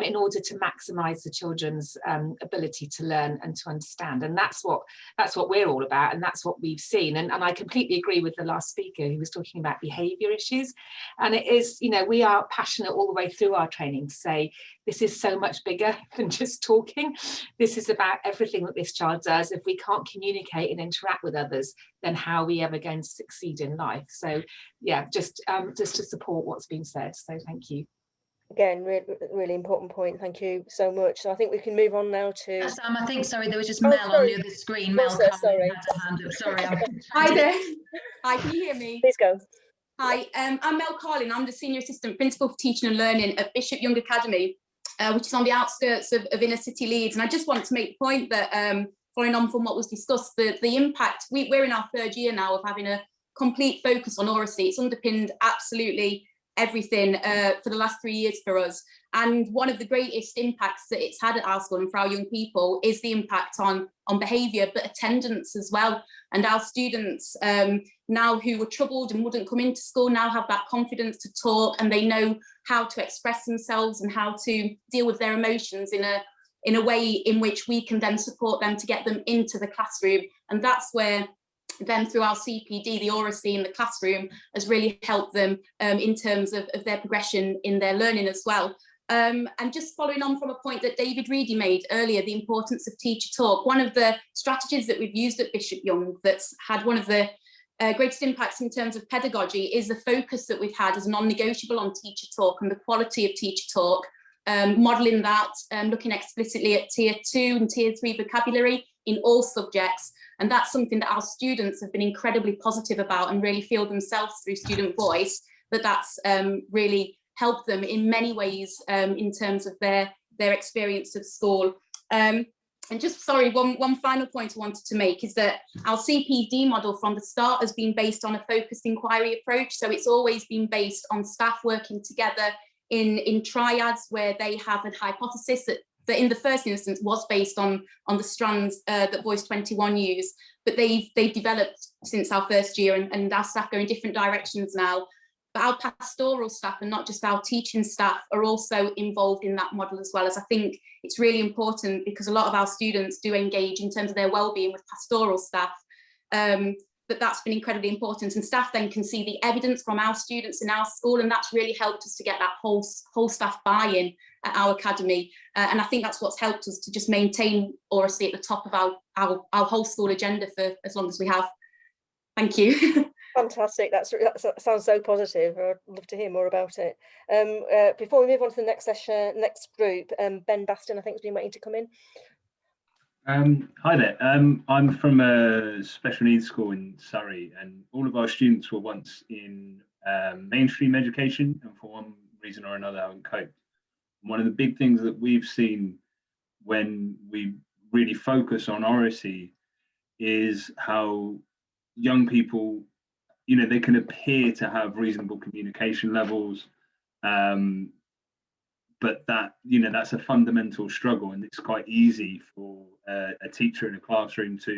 in order to maximise the children's ability to learn and to understand? And that's what we're all about, and that's what we've seen. And I completely agree with the last speaker who was talking about behaviour issues. And it is, you know, we are passionate all the way through our training to say this is so much bigger than just talking. This is about everything that this child does. If we can't communicate and interact with others, then how are we ever going to succeed in life? So yeah, just to support what's been said. So thank you.
Again, really important point. Thank you so much. So I think we can move on now to
Sam, I think, sorry, there was just Mel on the other screen. Mel,
sorry.
Had her hand up. Sorry.
Hi there. Hi, can you hear me?
Please go.
Hi, I'm Mel Carlin. I'm the Senior Assistant Principal for Teaching and Learning at Bishop Young Academy, which is on the outskirts of inner city Leeds. And I just want to make the point that, following on from what was discussed, the impact, we're in our third year now of having a complete focus on Oracy. It's underpinned absolutely everything for the last 3 years for us. And one of the greatest impacts that it's had at our school and for our young people is the impact on behaviour, but attendance as well. And our students now who were troubled and wouldn't come into school now have that confidence to talk, and they know how to express themselves and how to deal with their emotions in a way in which we can then support them to get them into the classroom. And that's where then through our CPD, the Oracy in the classroom has really helped them in terms of their progression in their learning as well. And just following on from a point that David Reedy made earlier, the importance of teacher talk, one of the strategies that we've used at Bishop Young that's had one of the greatest impacts in terms of pedagogy is the focus that we've had as non-negotiable on teacher talk and the quality of teacher talk, modelling that, looking explicitly at tier 2 and tier 3 vocabulary in all subjects. And that's something that our students have been incredibly positive about and really feel themselves through student voice, that's really helped them in many ways in terms of their experience of school. And just, sorry, one final point I wanted to make is that our CPD model from the start has been based on a focused inquiry approach. So it's always been based on staff working together in triads where they have a hypothesis that in the first instance was based on the strands that Voice 21 use, but they've developed since our first year, and our staff go in different directions now. But our pastoral staff and not just our teaching staff are also involved in that model as well, as I think it's really important because a lot of our students do engage in terms of their well-being with pastoral staff. But that's been incredibly important, and staff then can see the evidence from our students in our school, and that's really helped us to get that whole staff buy-in at our academy. And I think that's what's helped us to just maintain Oracy at the top of our whole school agenda for as long as we have. Thank you.
Fantastic. That sounds so positive. I'd love to hear more about it. Before we move on to the next session, next group, Ben Baston, I think, has been waiting to come in.
Hi there. I'm from a special needs school in Surrey, and all of our students were once in mainstream education, and for one reason or another haven't coped. One of the big things that we've seen when we really focus on Oracy is how young people, you know, they can appear to have reasonable communication levels, but that, you know, that's a fundamental struggle, and it's quite easy for a teacher in a classroom to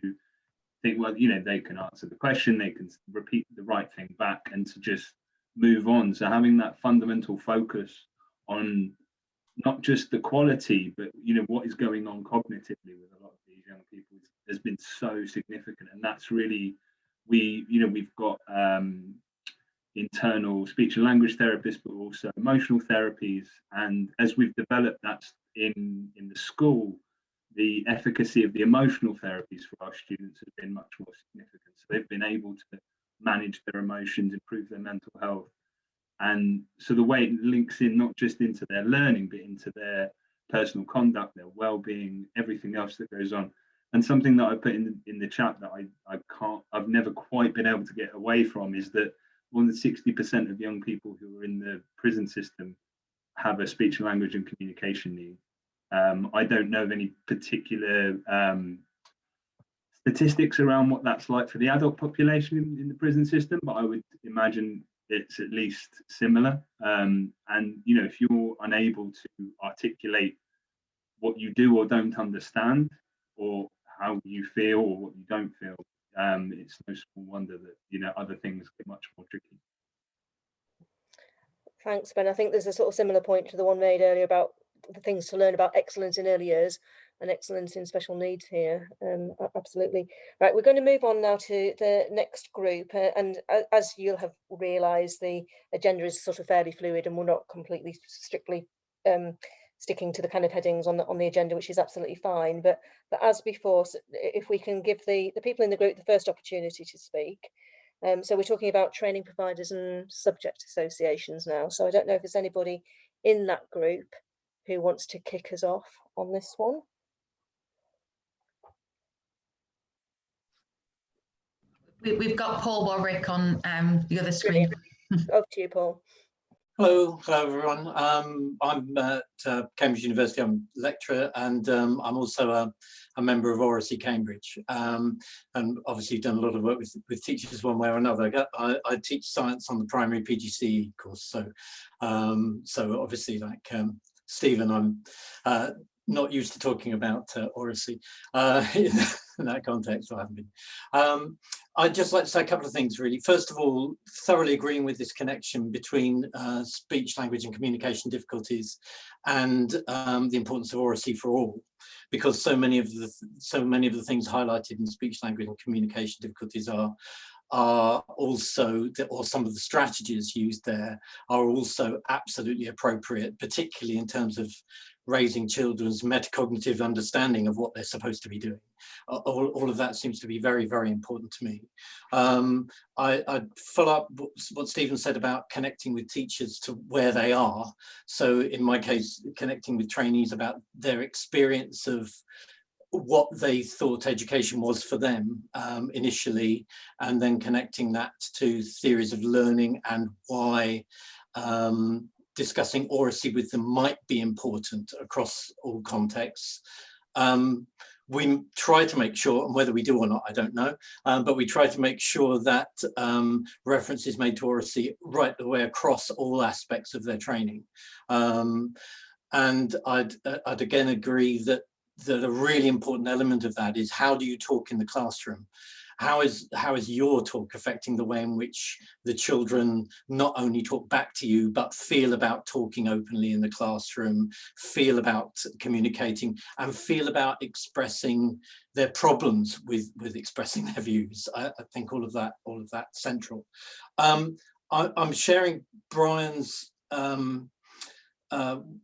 think, well, you know, they can answer the question, they can repeat the right thing back, and to just move on. So having that fundamental focus on not just the quality, but, you know, what is going on cognitively with a lot of these young people has been so significant. And that's really, we've got internal speech and language therapists, but also emotional therapies. And as we've developed that in the school, the efficacy of the emotional therapies for our students has been much more significant. So they've been able to manage their emotions, improve their mental health. And so the way it links in not just into their learning, but into their personal conduct, their well-being, everything else that goes on. And something that I put in the chat that I've never quite been able to get away from is that more than 60% of young people who are in the prison system have a speech and language and communication need. I don't know of any particular statistics around what that's like for the adult population in the prison system, but I would imagine it's at least similar. And, you know, if you're unable to articulate what you do or don't understand, or how you feel or what you don't feel, it's no small wonder that, you know, other things get much more tricky.
Thanks, Ben. I think there's a sort of similar point to the one made earlier about the things to learn about excellence in early years and excellence in special needs here. Absolutely. Right, we're going to move on now to the next group. And as you'll have realised, the agenda is sort of fairly fluid, and we're not completely strictly sticking to the kind of headings on the agenda, which is absolutely fine. But as before, if we can give the people in the group the first opportunity to speak. So we're talking about training providers and subject associations now. So I don't know if there's anybody in that group who wants to kick us off on this one.
We've got Paul Warwick on the other screen.
Over to you, Paul.
Hello everyone. I'm at Cambridge University. I'm a lecturer, and I'm also a member of Oracy Cambridge, and obviously done a lot of work with teachers one way or another. I teach science on the primary PGCE course, so obviously, like Stephen, I'm not used to talking about Oracy in that context. I haven't been. I'd just like to say a couple of things, really. First of all, thoroughly agreeing with this connection between speech, language and communication difficulties and the importance of Oracy for all, because so many of the things highlighted in speech, language and communication difficulties are also, or some of the strategies used there are also absolutely appropriate, particularly in terms of raising children's metacognitive understanding of what they're supposed to be doing. All of that seems to be very, very important to me. I'd follow up what Stephen said about connecting with teachers to where they are. So in my case, connecting with trainees about their experience of what they thought education was for them initially, and then connecting that to theories of learning and why discussing Oracy with them might be important across all contexts. We try to make sure, and whether we do or not, I don't know, but we try to make sure that reference is made to Oracy right the way across all aspects of their training. And I'd again agree that a really important element of that is, how do you talk in the classroom? How is your talk affecting the way in which the children not only talk back to you, but feel about talking openly in the classroom, feel about communicating, and feel about expressing their problems with expressing their views? I think all of that central. I'm sharing Brian's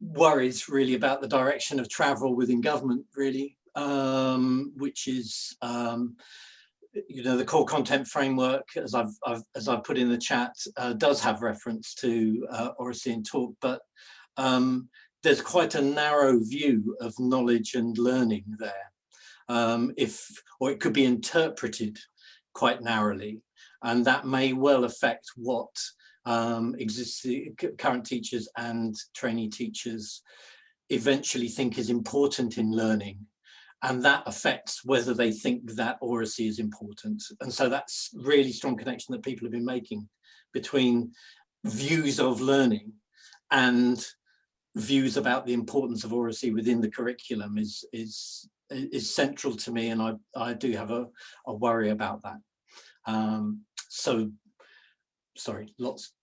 worries really about the direction of travel within government, really, which is you know, the core content framework, as I've put in the chat, does have reference to Oracy and talk, but there's quite a narrow view of knowledge and learning there, or it could be interpreted quite narrowly, and that may well affect what current teachers and trainee teachers eventually think is important in learning, and that affects whether they think that oracy is important. And so that's really strong connection that people have been making between views of learning and views about the importance of oracy within the curriculum is central to me, and I do have a worry about that. So sorry, lots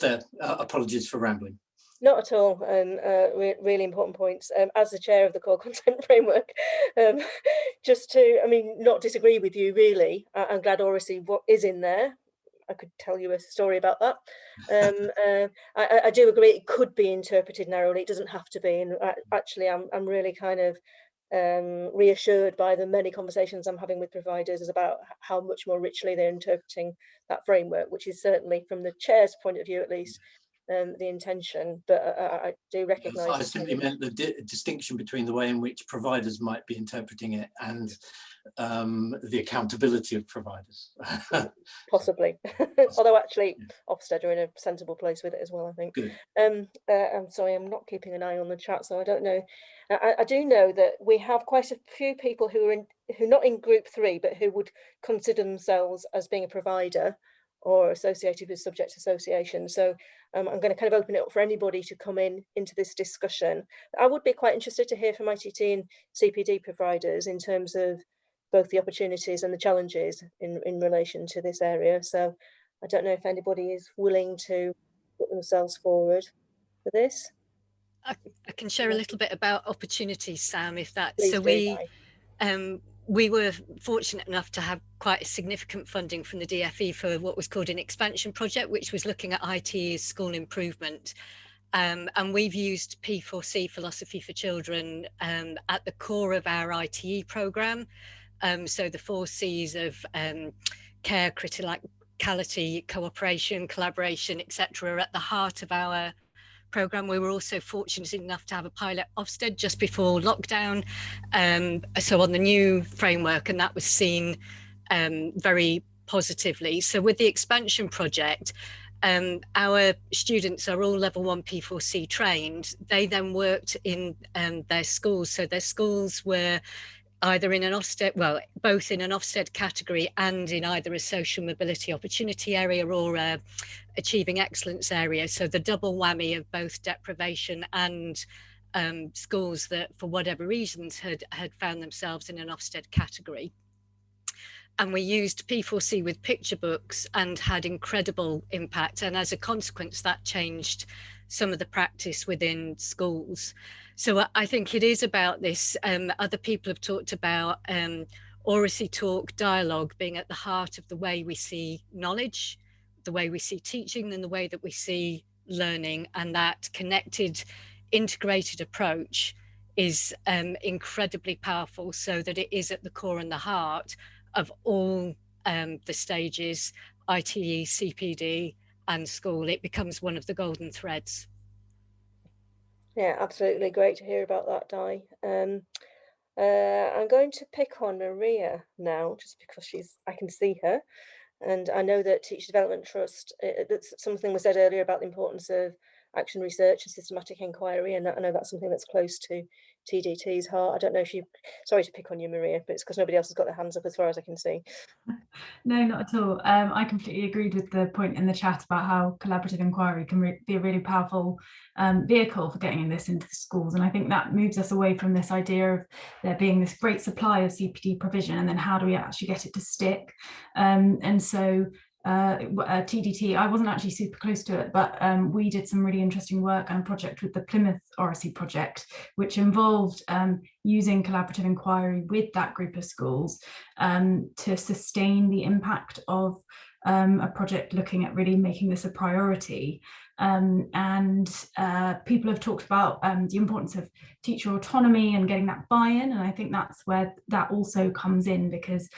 there. Apologies for rambling.
Not at all, really important points. As the chair of the core content framework, just to, I mean, not disagree with you really. I'm glad oracy is in there. I could tell you a story about that. I do agree it could be interpreted narrowly. It doesn't have to be. And actually, I'm really kind of reassured by the many conversations I'm having with providers about how much more richly they're interpreting that framework, which is certainly, from the chair's point of view at least, the intention. But I do recognise.
I simply meant the distinction between the way in which providers might be interpreting it and the accountability of providers.
Possibly. Although actually Ofsted are in a sensible place with it as well, I think.
Good.
I'm sorry, I'm not keeping an eye on the chat, so I don't know. I do know that we have quite a few people who are not in group 3, but who would consider themselves as being a provider or associated with subject association. So I'm going to kind of open it up for anybody to come into this discussion. I would be quite interested to hear from ITT and CPD providers in terms of both the opportunities and the challenges in relation to this area. So I don't know if anybody is willing to put themselves forward for this.
I can share a little bit about opportunities, Sam, if that's
Please
so.
Do,
We were fortunate enough to have quite significant funding from the DFE for what was called an expansion project, which was looking at ITE as school improvement. And we've used P4C, Philosophy for Children, at the core of our ITE programme. So the 4 C's of care, criticality, cooperation, collaboration, etc., are at the heart of our programme. We were also fortunate enough to have a pilot Ofsted just before lockdown, so on the new framework, and that was seen very positively. So with the expansion project, our students are all level 1 P4C trained. They then worked in their schools, so their schools were either in an Ofsted, well, both in an Ofsted category and in either a social mobility opportunity area or a achieving excellence area. So the double whammy of both deprivation and schools that, for whatever reasons, had found themselves in an Ofsted category. And we used P4C with picture books and had incredible impact. And as a consequence, that changed some of the practice within schools. So I think it is about this. Other people have talked about oracy talk, dialogue being at the heart of the way we see knowledge, the way we see teaching, and the way that we see learning. And that connected, integrated approach is incredibly powerful, so that it is at the core and the heart of all the stages, ITE, CPD and school. It becomes one of the golden threads.
Yeah, absolutely. Great to hear about that, Di. I'm going to pick on Maria now, just because I can see her. And I know that Teacher Development Trust, something was said earlier about the importance of action research and systematic inquiry, and I know that's something that's close to TDT's heart. I don't know if sorry to pick on you, Maria, but it's because nobody else has got their hands up as far as I can see.
No, not at all. I completely agreed with the point in the chat about how collaborative inquiry can be a really powerful vehicle for getting this into the schools. And I think that moves us away from this idea of there being this great supply of CPD provision, and then how do we actually get it to stick? And so TDT, I wasn't actually super close to it, but we did some really interesting work and a project with the Plymouth Oracy project, which involved using collaborative inquiry with that group of schools to sustain the impact of a project looking at really making this a priority. And people have talked about the importance of teacher autonomy and getting that buy-in, and I think that's where that also comes in, because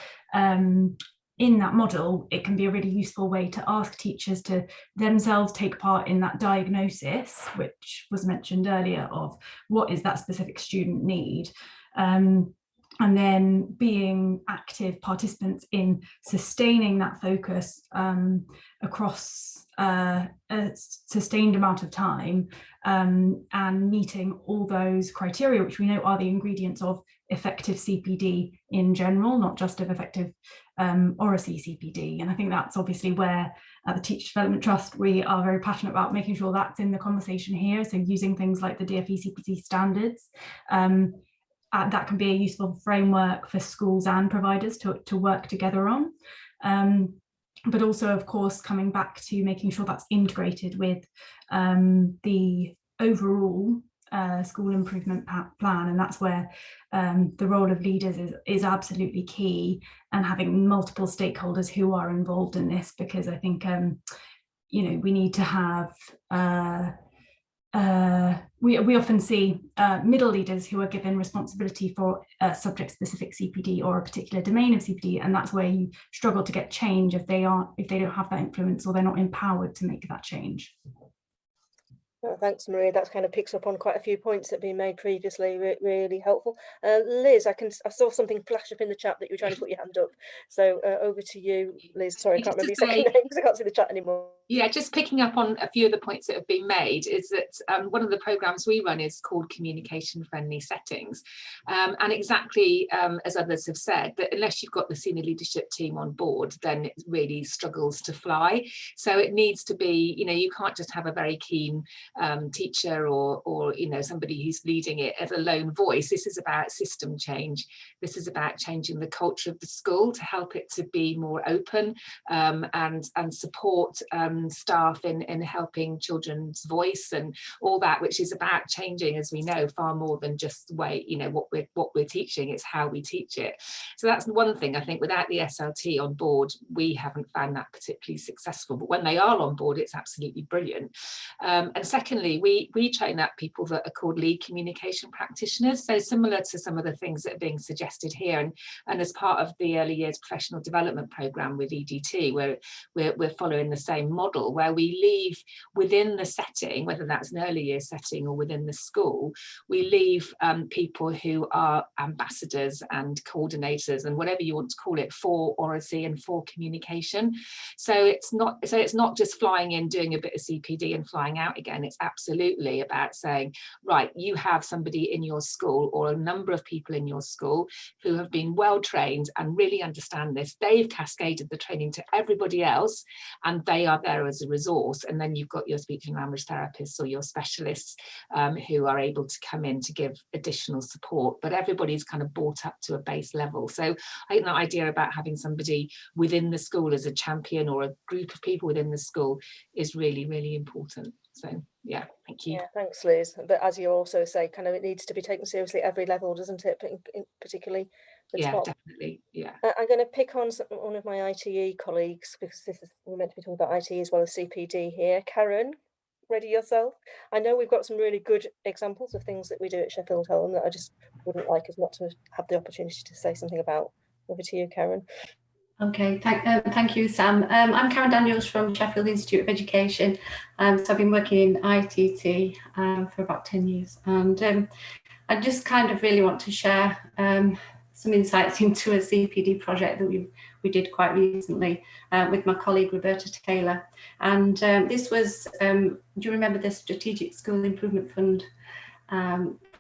in that model, it can be a really useful way to ask teachers to themselves take part in that diagnosis, which was mentioned earlier, of what is that specific student need. and then being active participants in sustaining that focus across a sustained amount of time, and meeting all those criteria, which we know are the ingredients of effective CPD in general, not just of effective Oracy CPD. And I think that's obviously where at the Teacher Development Trust we are very passionate about making sure that's in the conversation here. So using things like the DfE CPD standards, that can be a useful framework for schools and providers to work together on. But also, of course, coming back to making sure that's integrated with the overall school improvement plan. And that's where the role of leaders is absolutely key, and having multiple stakeholders who are involved in this, because I think, you know, we need to have we often see middle leaders who are given responsibility for a subject-specific CPD or a particular domain of CPD, and that's where you struggle to get change if they don't have that influence, or they're not empowered to make that change.
Oh, thanks, Maria. That kind of picks up on quite a few points that have been made previously. Really helpful. Liz, I saw something flash up in the chat that you were trying to put your hand up. So over to you, Liz. Sorry, I can't remember your second name because I can't see the chat anymore.
Yeah, just picking up on a few of the points that have been made, is that one of the programs we run is called Communication Friendly Settings. And exactly as others have said, that unless you've got the senior leadership team on board, then it really struggles to fly. So it needs to be, you know, you can't just have a very keen teacher or you know, somebody who's leading it as a lone voice. This is about system change. This is about changing the culture of the school to help it to be more open and support staff in helping children's voice and all that, which is about changing, as we know, far more than just the way, you know, what we're teaching. It's how we teach it. So that's one thing. I think without the SLT on board, we haven't found that particularly successful, but when they are on board, it's absolutely brilliant. And secondly, we train up people that are called lead communication practitioners, so similar to some of the things that are being suggested here, and as part of the early years professional development program with EDT, where we're following the same model, where we leave within the setting, whether that's an early years setting or within the school, we leave people who are ambassadors and coordinators and whatever you want to call it for Oracy and for communication. So it's not just flying in, doing a bit of CPD and flying out again. It's absolutely about saying, right, you have somebody in your school or a number of people in your school who have been well trained and really understand this. They've cascaded the training to everybody else, and they are there as a resource. And then you've got your speech and language therapists or your specialists who are able to come in to give additional support, but everybody's kind of brought up to a base level. So I think that idea about having somebody within the school as a champion, or a group of people within the school, is really, really important. So yeah, thank you.
Yeah, thanks, Liz. But as you also say, kind of it needs to be taken seriously at every level, doesn't it? But particularly the top.
Definitely. Yeah.
I'm going to pick on one of my ITE colleagues, because we're meant to be talking about IT as well as CPD here. Karen, ready yourself? I know we've got some really good examples of things that we do at Sheffield Home that I just wouldn't like us not to have the opportunity to say something about. Over to you, Karen.
Okay, thank you, Sam. I'm Karen Daniels from Sheffield Institute of Education. So I've been working in ITT for about 10 years. And I just kind of really want to share some insights into a CPD project that we did quite recently with my colleague Roberta Taylor. And this was, do you remember the Strategic School Improvement Fund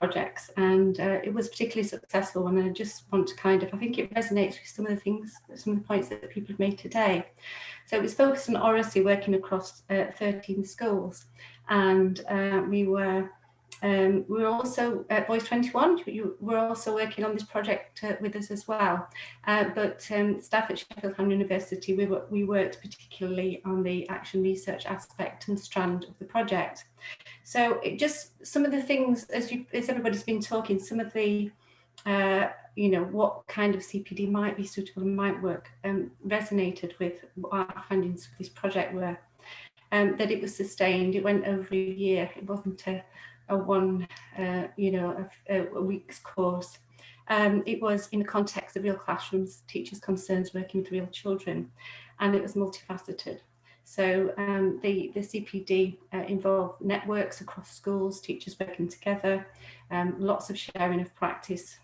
projects? And it was particularly successful, and I just want to kind of, I think it resonates with some of the things, some of the points that people have made today. So it was focused on Oracy, working across 13 schools, and we were also at Voice 21. You were also working on this project with us as well. But staff at Sheffield Home University, we worked particularly on the action research aspect and strand of the project. So it just, some of the things, as everybody's been talking, some of the, you know, what kind of CPD might be suitable and might work, resonated with what our findings for this project were. That it was sustained, it went over a year, it wasn't a one, you know, a week's course. It was in the context of real classrooms, teachers' concerns, working with real children, and it was multifaceted. So the CPD involved networks across schools, teachers working together, lots of sharing of practice,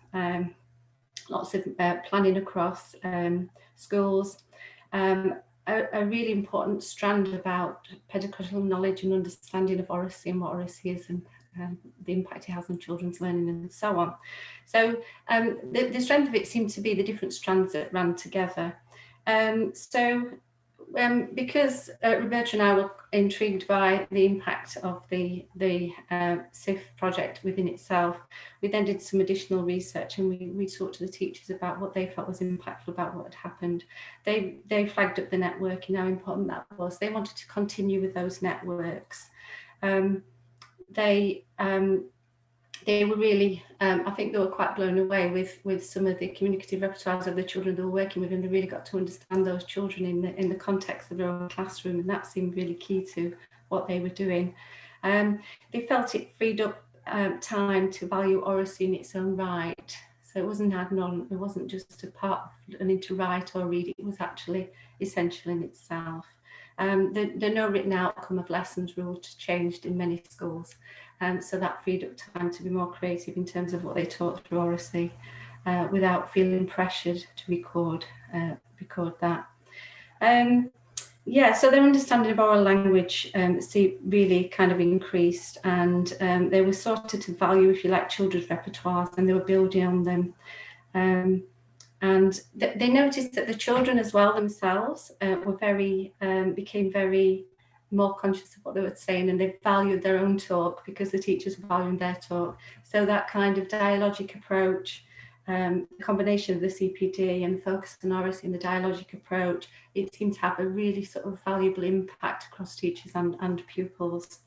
lots of planning across schools. A really important strand about pedagogical knowledge and understanding of Oracy and what Oracy is, and the impact it has on children's learning and so on. So the strength of it seemed to be the different strands that ran together. Because Roberta and I were intrigued by the impact of the SIF project within itself, we then did some additional research, and we talked to the teachers about what they felt was impactful about what had happened. They flagged up the networking, how important that was. They wanted to continue with those networks. They were really, I think they were quite blown away with some of the communicative repertoires of the children they were working with, and they really got to understand those children in the context of their own classroom, and that seemed really key to what they were doing. They felt it freed up time to value Oracy in its own right. So it wasn't adding on, it wasn't just a part of learning to write or read, it was actually essential in itself. The no written outcome of lessons rules changed in many schools. So that freed up time to be more creative in terms of what they taught through Oracy, without feeling pressured to record that. Yeah, so their understanding of oral language really kind of increased, and they were sorted to value, if you like, children's repertoires, and they were building on them. And they noticed that the children as well themselves became very more conscious of what they were saying, and they valued their own talk because the teachers were valuing their talk. So that kind of dialogic approach, the combination of the CPD and the focus on Oracy and the dialogic approach, it seemed to have a really sort of valuable impact across teachers and pupils.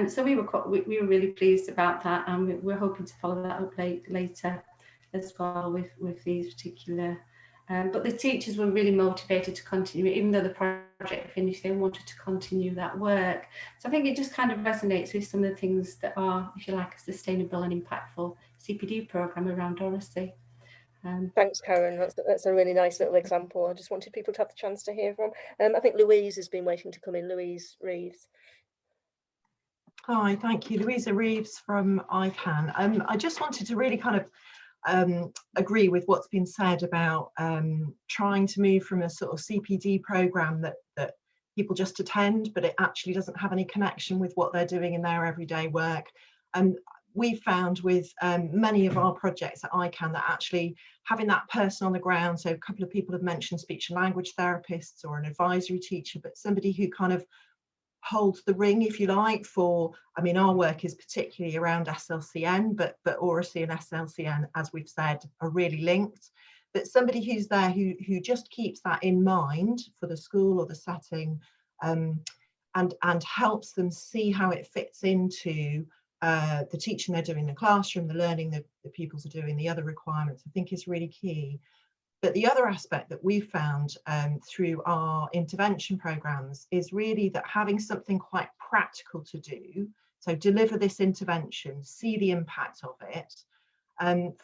So we were really pleased about that, and we're hoping to follow that up later as well with these particular. But the teachers were really motivated to continue, even though the project finished, they wanted to continue that work. So I think it just kind of resonates with some of the things that are, if you like, a sustainable and impactful CPD programme around Oracy.
Thanks, Karen. That's a really nice little example. I just wanted people to have the chance to hear from. I think Louise has been waiting to come in. Louise Reeves.
Hi, thank you. Louisa Reeves from ICANN. I just wanted to really kind of agree with what's been said about trying to move from a sort of CPD programme that people just attend, but it actually doesn't have any connection with what they're doing in their everyday work. And we found with many of our projects at ICANN that actually having that person on the ground, so a couple of people have mentioned speech and language therapists or an advisory teacher, but somebody who kind of holds the ring, if you like, for, I mean, our work is particularly around SLCN, but Oracy and SLCN, as we've said, are really linked. But somebody who's there who just keeps that in mind for the school or the setting, and helps them see how it fits into the teaching they're doing in the classroom, the learning the pupils are doing, the other requirements, I think is really key. But the other aspect that we found through our intervention programs is really that having something quite practical to do, so deliver this intervention, see the impact of it.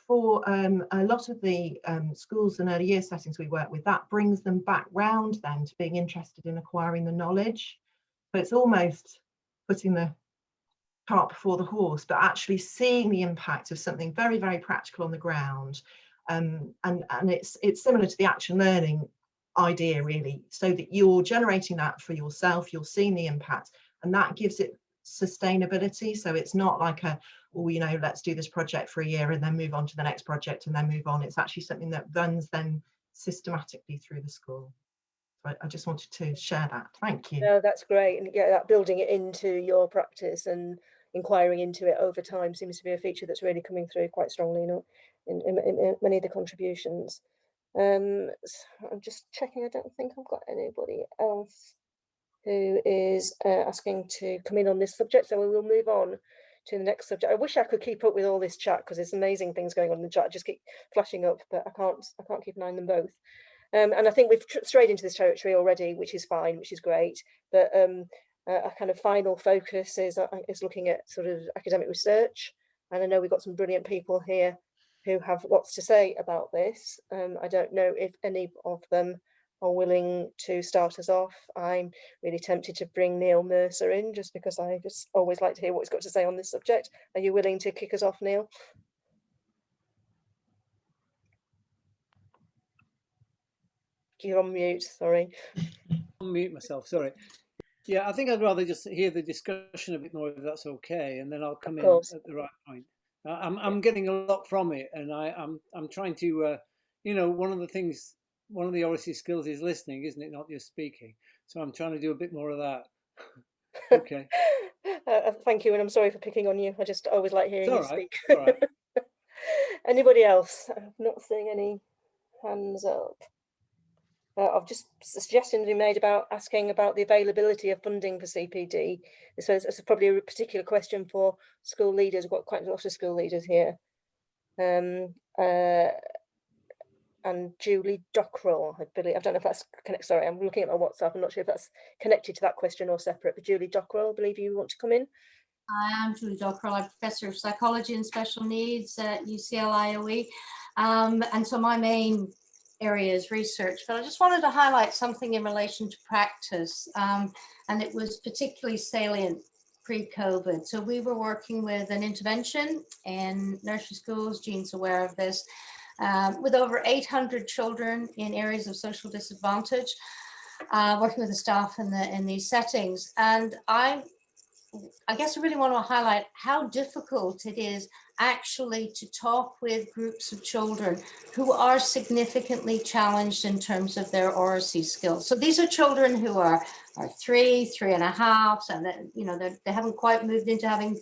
For a lot of the schools and early year settings we work with, that brings them back round then to being interested in acquiring the knowledge. So it's almost putting the cart before the horse, but actually seeing the impact of something very, very practical on the ground. And it's similar to the action learning idea, really, so that you're generating that for yourself, you're seeing the impact, and that gives it sustainability. So it's not like let's do this project for a year and then move on to the next project and then move on. It's actually something that runs then systematically through the school. So I just wanted to share that. Thank you.
No, that's great. And yeah, that building it into your practice and inquiring into it over time seems to be a feature that's really coming through quite strongly in many of the contributions. So I'm just checking. I don't think I've got anybody else who is asking to come in on this subject, so we will move on to the next subject. I wish I could keep up with all this chat because there's amazing things going on in the chat. I just keep flashing up, but I can't keep an eye on them both. And I think we've strayed into this territory already, which is fine, which is great. But a kind of final focus is looking at sort of academic research. And I know we've got some brilliant people here who have lots to say about this. I don't know if any of them are willing to start us off. I'm really tempted to bring Neil Mercer in just because I just always like to hear what he's got to say on this subject. Are you willing to kick us off, Neil? You're on mute, sorry.
Unmute myself, sorry. Yeah, I think I'd rather just hear the discussion a bit more, if that's okay, and then I'll come in at the right point. I'm getting a lot from it, and I'm trying to, you know, one of the Oracy skills is listening, isn't it? Not just speaking. So I'm trying to do a bit more of that. Okay.
Thank you, and I'm sorry for picking on you. I just always like hearing you speak.
All right.
Anybody else? I'm not seeing any hands up. I've just suggestions been made about asking about the availability of funding for CPD. So it's probably a particular question for school leaders. We've got quite a lot of school leaders here. And Julie Dockrell, I believe. I don't know if that's connected. Sorry, I'm looking at my WhatsApp. I'm not sure if that's connected to that question or separate. But Julie Dockrell, I believe you want to come in.
I am Julie Dockrell. I'm Professor of Psychology and Special Needs at UCL-IOE. And so my main area is research, but I just wanted to highlight something in relation to practice. And it was particularly salient pre-COVID. So we were working with an intervention in nursery schools, Jean's aware of this, with over 800 children in areas of social disadvantage, working with the staff in these settings. And I guess I really want to highlight how difficult it is actually to talk with groups of children who are significantly challenged in terms of their Oracy skills. So these are children who are 3, 3.5, and you know they haven't quite moved into having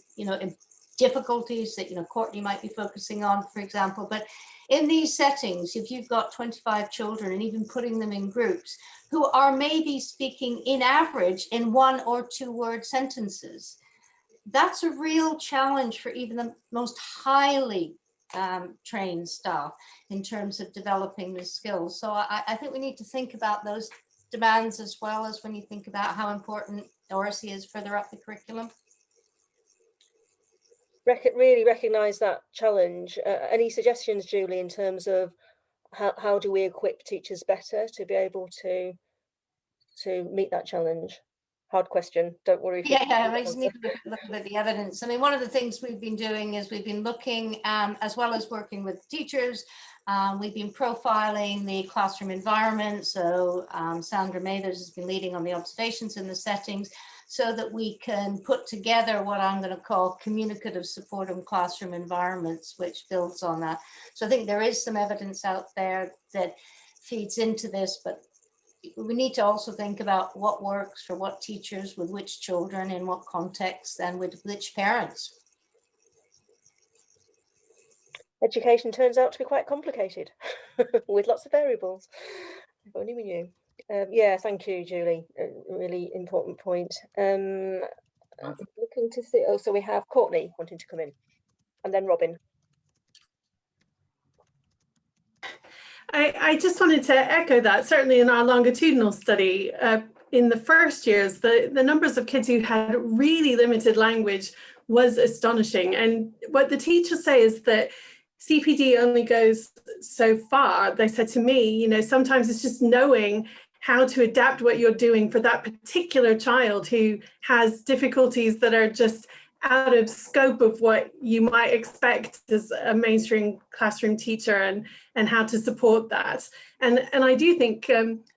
difficulties that Courtney might be focusing on, for example. But in these settings, if you've got 25 children and even putting them in groups who are maybe speaking in average in 1 or 2 word sentences, that's a real challenge for even the most highly trained staff in terms of developing the skills. So I think we need to think about those demands as well as when you think about how important Oracy is further up the curriculum.
Really recognise that challenge. Any suggestions, Julie, in terms of how do we equip teachers better to be able to meet that challenge? Hard question. Don't worry.
Yeah, I just need to look at the evidence. I mean, one of the things we've been doing is we've been looking, as well as working with teachers, we've been profiling the classroom environment. So Sandra Mathers has been leading on the observations in the settings, so that we can put together what I'm going to call communicative supportive classroom environments, which builds on that. So I think there is some evidence out there that feeds into this, but we need to also think about what works for what teachers, with which children, in what context, and with which parents.
Education turns out to be quite complicated with lots of variables. If only we knew. Yeah, thank you, Julie. A really important point. I'm looking to see. Oh, so we have Courtney wanting to come in, and then Robin.
I just wanted to echo that. Certainly in our longitudinal study, in the first years, the numbers of kids who had really limited language was astonishing. And what the teachers say is that CPD only goes so far. They said to me, sometimes it's just knowing how to adapt what you're doing for that particular child who has difficulties that are just out of scope of what you might expect as a mainstream classroom teacher, and how to support that. And I do think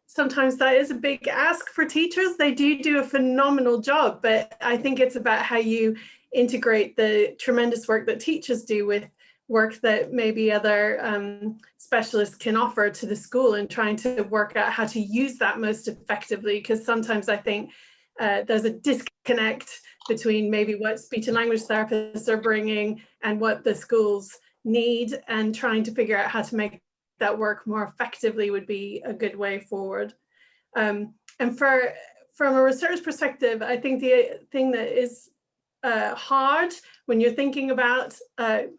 sometimes that is a big ask for teachers. They do a phenomenal job, but I think it's about how you integrate the tremendous work that teachers do with work that maybe other specialists can offer to the school, and trying to work out how to use that most effectively. Because sometimes I think there's a disconnect between maybe what speech and language therapists are bringing and what the schools need, and trying to figure out how to make that work more effectively would be a good way forward. And from a research perspective, I think the thing that is hard when you're thinking about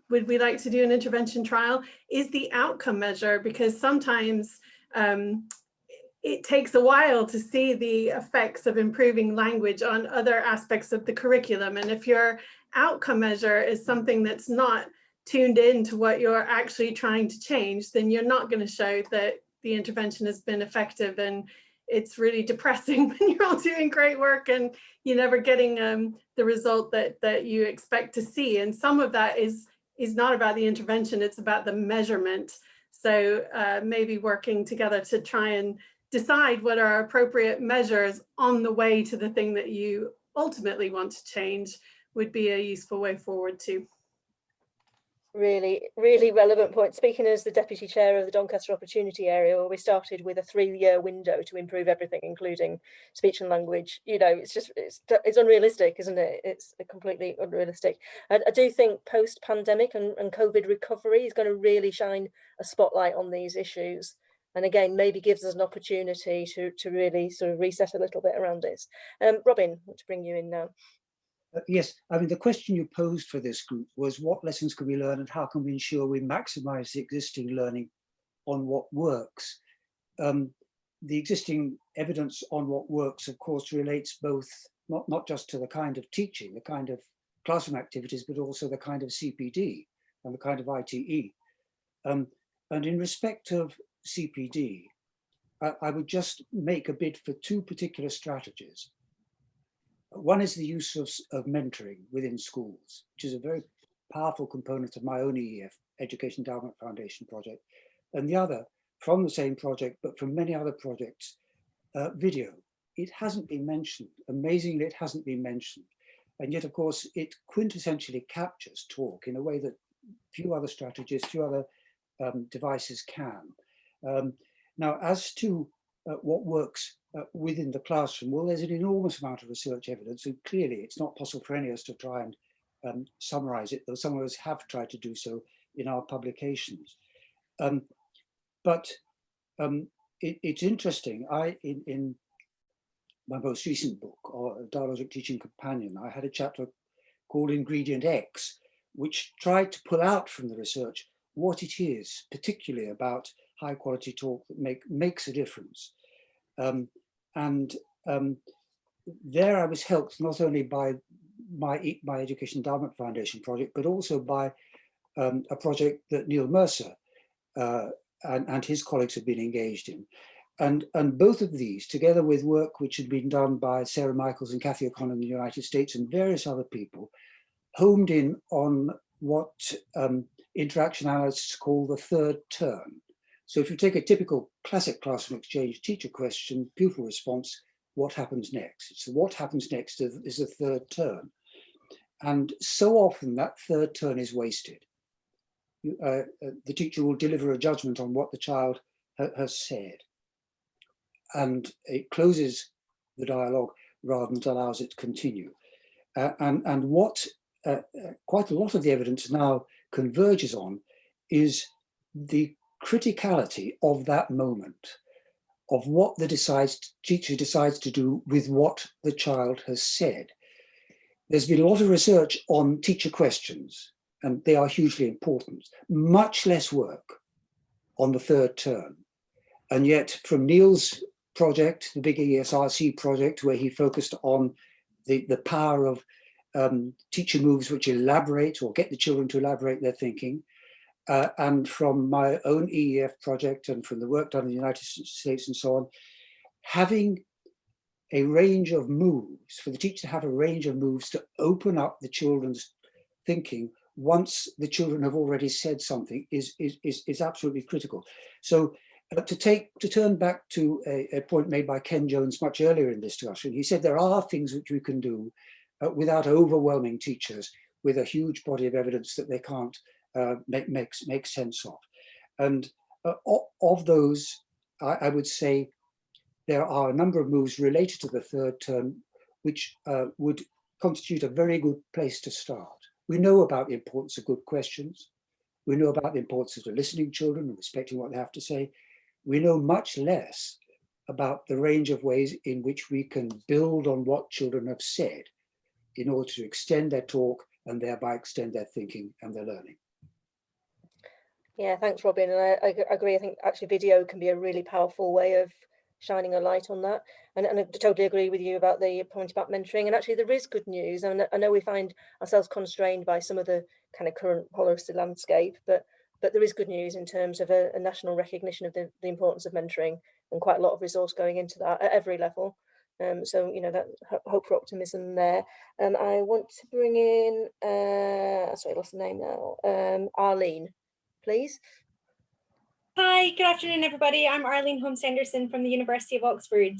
would we like to do an intervention trial is the outcome measure, because sometimes it takes a while to see the effects of improving language on other aspects of the curriculum. And if your outcome measure is something that's not tuned in to what you're actually trying to change, then you're not going to show that the intervention has been effective. And it's really depressing when you're all doing great work and you're never getting the result that you expect to see. And some of that is not about the intervention, it's about the measurement. So maybe working together to try and decide what are appropriate measures on the way to the thing that you ultimately want to change would be a useful way forward too.
Really, really relevant point. Speaking as the Deputy Chair of the Doncaster Opportunity Area, where we started with a 3-year window to improve everything, including speech and language, you know, it's unrealistic, isn't it? It's completely unrealistic. I do think post-pandemic and COVID recovery is going to really shine a spotlight on these issues. And again, maybe gives us an opportunity to really sort of reset a little bit around this. Robin, I want to bring you in now.
Yes, I mean, the question you posed for this group was what lessons can we learn and how can we ensure we maximize the existing learning on what works? The existing evidence on what works, of course, relates both not just to the kind of teaching, the kind of classroom activities, but also the kind of CPD and the kind of ITE. And in respect of CPD, I would just make a bid for 2 particular strategies. One is the use of mentoring within schools, which is a very powerful component of my own EEF, Education Endowment Foundation project. And the other, from the same project, but from many other projects, video. It hasn't been mentioned. Amazingly, it hasn't been mentioned. And yet, of course, it quintessentially captures talk in a way that few other strategies, few other devices can. Now, as to what works within the classroom, well, there's an enormous amount of research evidence, and clearly it's not possible for any of us to try and summarize it, though some of us have tried to do so in our publications. It's interesting. In my most recent book, or Dialogic Teaching Companion, I had a chapter called Ingredient X, which tried to pull out from the research what it is, particularly about high quality talk that makes a difference. There I was helped not only by my Education Endowment Foundation project, but also by a project that Neil Mercer and his colleagues have been engaged in. And both of these, together with work which had been done by Sarah Michaels and Kathy O'Connor in the United States and various other people, homed in on what interaction analysts call the 3rd turn. So if you take a typical classic classroom exchange teacher question, pupil response, what happens next? It's what happens next is the 3rd turn. And so often that 3rd turn is wasted. The teacher will deliver a judgment on what the child has said. And it closes the dialogue rather than allows it to continue. And what quite a lot of the evidence now converges on is the criticality of that moment, of what the teacher decides to do with what the child has said. There's been a lot of research on teacher questions, and they are hugely important. Much less work on the 3rd turn. And yet from Neil's project, the big ESRC project, where he focused on the power of teacher moves which elaborate or get the children to elaborate their thinking, and from my own EEF project and from the work done in the United States and so on, having a range of moves, for the teacher to have a range of moves to open up the children's thinking once the children have already said something is absolutely critical. So to turn back to a point made by Ken Jones much earlier in this discussion, he said there are things which we can do without overwhelming teachers with a huge body of evidence that they can't make sense of. And of those, I would say there are a number of moves related to the 3rd turn which would constitute a very good place to start. We know about the importance of good questions. We know about the importance of listening to children and respecting what they have to say. We know much less about the range of ways in which we can build on what children have said in order to extend their talk and thereby extend their thinking and their learning.
Yeah, thanks, Robin. And I agree. I think actually video can be a really powerful way of shining a light on that. And I totally agree with you about the point about mentoring. And actually there is good news. And I know we find ourselves constrained by some of the kind of current policy landscape, but there is good news in terms of a national recognition of the importance of mentoring and quite a lot of resource going into that at every level. So, you know, that hope for optimism there. I want to bring in, sorry, I lost the name now, Arlene, please.
Hi, good afternoon, everybody. I'm Arlene Holmes-Henderson from the University of Oxford.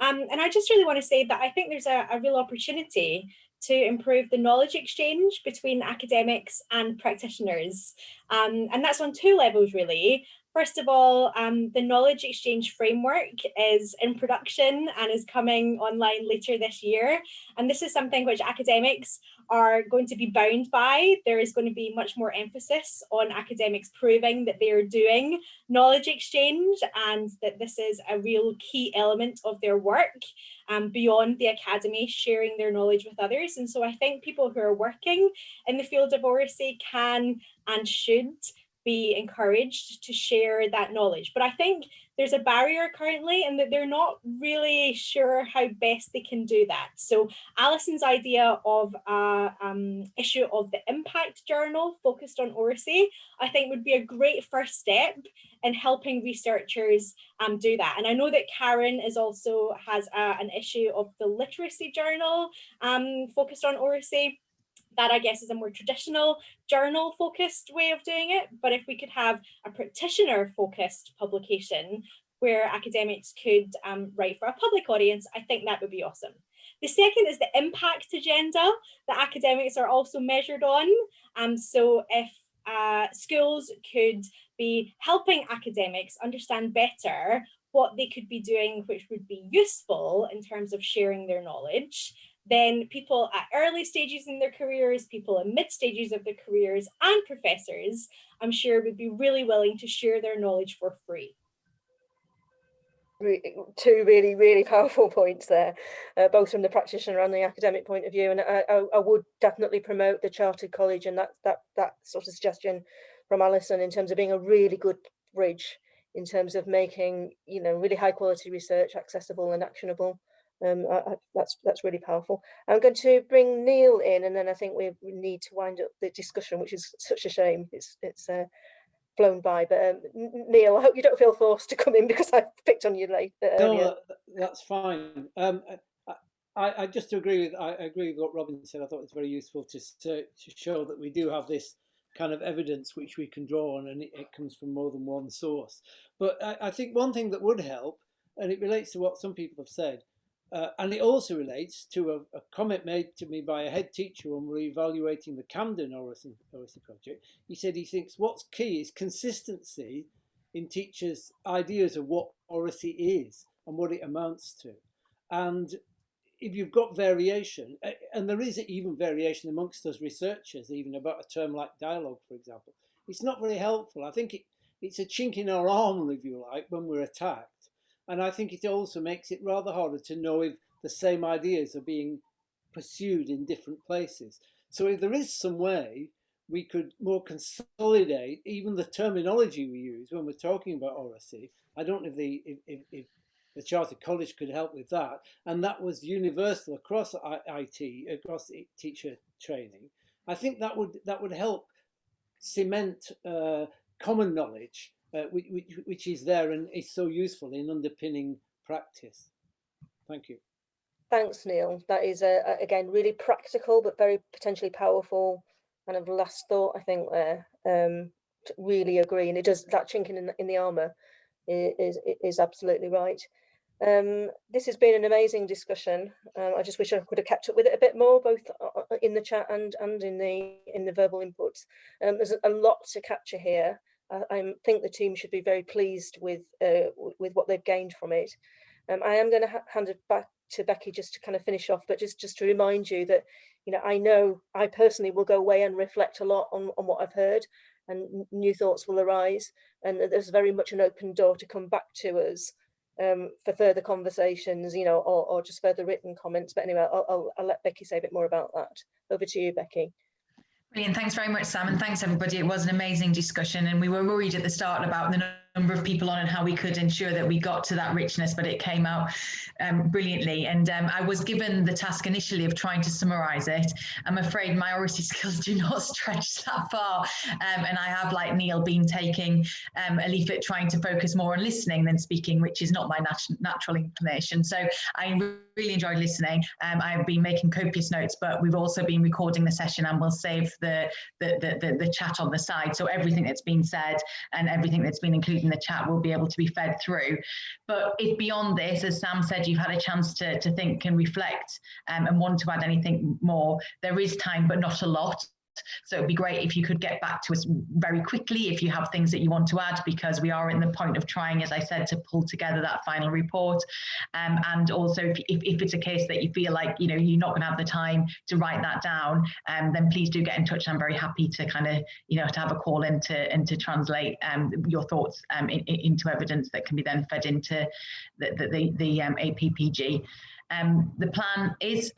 And I just really want to say that I think there's a real opportunity to improve the knowledge exchange between academics and practitioners. And that's on two levels, really. First of all, the knowledge exchange framework is in production and is coming online later this year. And this is something which academics are going to be bound by. There is going to be much more emphasis on academics proving that they are doing knowledge exchange and that this is a real key element of their work beyond the academy, sharing their knowledge with others. And so I think people who are working in the field of oracy can and should be encouraged to share that knowledge. But I think there's a barrier currently in that they're not really sure how best they can do that. So Alison's idea of an issue of the impact journal focused on oracy, I think would be a great first step in helping researchers do that. And I know that Karen also has an issue of the literacy journal focused on oracy. That, I guess, is a more traditional journal focused way of doing it. But if we could have a practitioner focused publication where academics could write for a public audience, I think that would be awesome. The second is the impact agenda that academics are also measured on. So if schools could be helping academics understand better what they could be doing, which would be useful in terms of sharing their knowledge, then people at early stages in their careers, people in mid stages of their careers, and professors, I'm sure would be really willing to share their knowledge for free.
Two really, really powerful points there, both from the practitioner and the academic point of view. And I would definitely promote the Chartered College and that sort of suggestion from Alison in terms of being a really good bridge in terms of making, you know, really high quality research accessible and actionable. That's really powerful. I'm going to bring Neil in, and then I think we need to wind up the discussion, which is such a shame. It's flown by, but Neil, I hope you don't feel forced to come in because I picked on you late earlier.
No, that's fine. I just agree with what Robin said. I thought it's very useful to show that we do have this kind of evidence which we can draw on, and it comes from more than one source. But I think one thing that would help, and it relates to what some people have said, and it also relates to a comment made to me by a head teacher when we were evaluating the Camden Oracy project. He said he thinks what's key is consistency in teachers' ideas of what oracy is and what it amounts to. And if you've got variation, and there is even variation amongst us researchers, even about a term like dialogue, for example, it's not very helpful. I think it's a chink in our armour, if you like, when we're attacked. And I think it also makes it rather harder to know if the same ideas are being pursued in different places. So if there is some way we could more consolidate even the terminology we use when we're talking about oracy, I don't know if the Chartered College could help with that, and that was universal across IT, across teacher training, I think that would help cement common knowledge, which is there and is so useful in underpinning practice. Thank you.
Thanks, Neil. That is, again, really practical, but very potentially powerful kind of last thought, I think, there. Really agree. And it does, that chink in the armour is absolutely right. This has been an amazing discussion. I just wish I could have kept up with it a bit more, both in the chat and in the verbal inputs. There's a lot to capture here. I think the team should be very pleased with what they've gained from it. I am going to hand it back to Becky just to kind of finish off, but just to remind you that, you know I personally will go away and reflect a lot on what I've heard, and new thoughts will arise, and there's very much an open door to come back to us for further conversations, you know, or just further written comments. But anyway, I'll let Becky say a bit more about that. Over to you, Becky.
Brilliant. Thanks very much, Sam, and thanks everybody. It was an amazing discussion, and we were worried at the start about the number of people on and how we could ensure that we got to that richness, but it came out brilliantly. And I was given the task initially of trying to summarize it. I'm afraid my oracy skills do not stretch that far, and I have, like Neil, been taking a leaf at trying to focus more on listening than speaking, which is not my natural inclination. So I really enjoyed listening. I've been making copious notes, but we've also been recording the session, and we'll save the chat on the side. So everything that's been said and everything that's been included in the chat will be able to be fed through. But if beyond this, as Sam said, you've had a chance to think and reflect and want to add anything more, there is time, but not a lot. So it'd be great if you could get back to us very quickly if you have things that you want to add, because we are in the point of trying, as I said, to pull together that final report. And also if it's a case that you feel like, you know, you're not going to have the time to write that down, then please do get in touch. I'm very happy to kind of, you know, to have a call in to translate your thoughts into evidence that can be then fed into the APPG. The plan is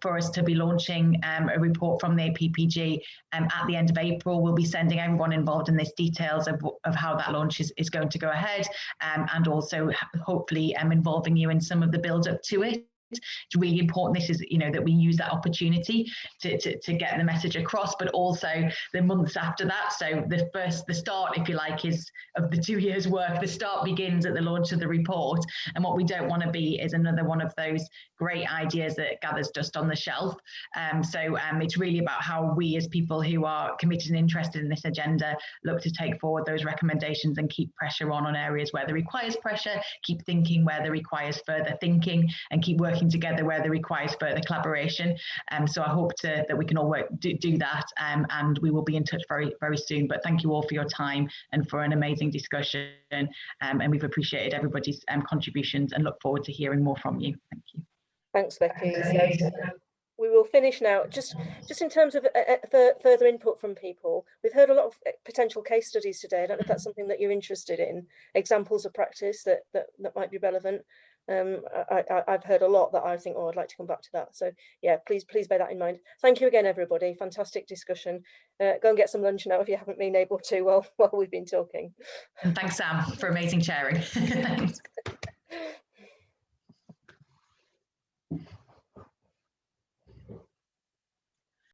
for us to be launching a report from the APPG at the end of April. We'll be sending everyone involved in this details of how that launch is going to go ahead, and also hopefully involving you in some of the build up to it. It's really important, this is, you know, that we use that opportunity to get the message across, but also the months after that. So the start, if you like, is of the 2 years work. The start begins at the launch of the report, and what we don't want to be is another one of those great ideas that gathers dust on the shelf. So it's really about how we, as people who are committed and interested in this agenda, look to take forward those recommendations and keep pressure on areas where there requires pressure, keep thinking where there requires further thinking, and keep working together where there requires further collaboration. So I hope that we can all do that, and we will be in touch very, very soon. But thank you all for your time and for an amazing discussion, and we've appreciated everybody's contributions and look forward to hearing more from you. Thank you.
Thanks, Becky. So, we will finish now. Just in terms of further input from people, we've heard a lot of potential case studies today. I don't know if that's something that you're interested in, examples of practice that might be relevant. I've heard a lot that I think, oh, I'd like to come back to that. So yeah, please bear that in mind. Thank you again, everybody. Fantastic discussion. Go and get some lunch now if you haven't been able to while we've been talking.
And thanks, Sam, for amazing sharing. Thanks.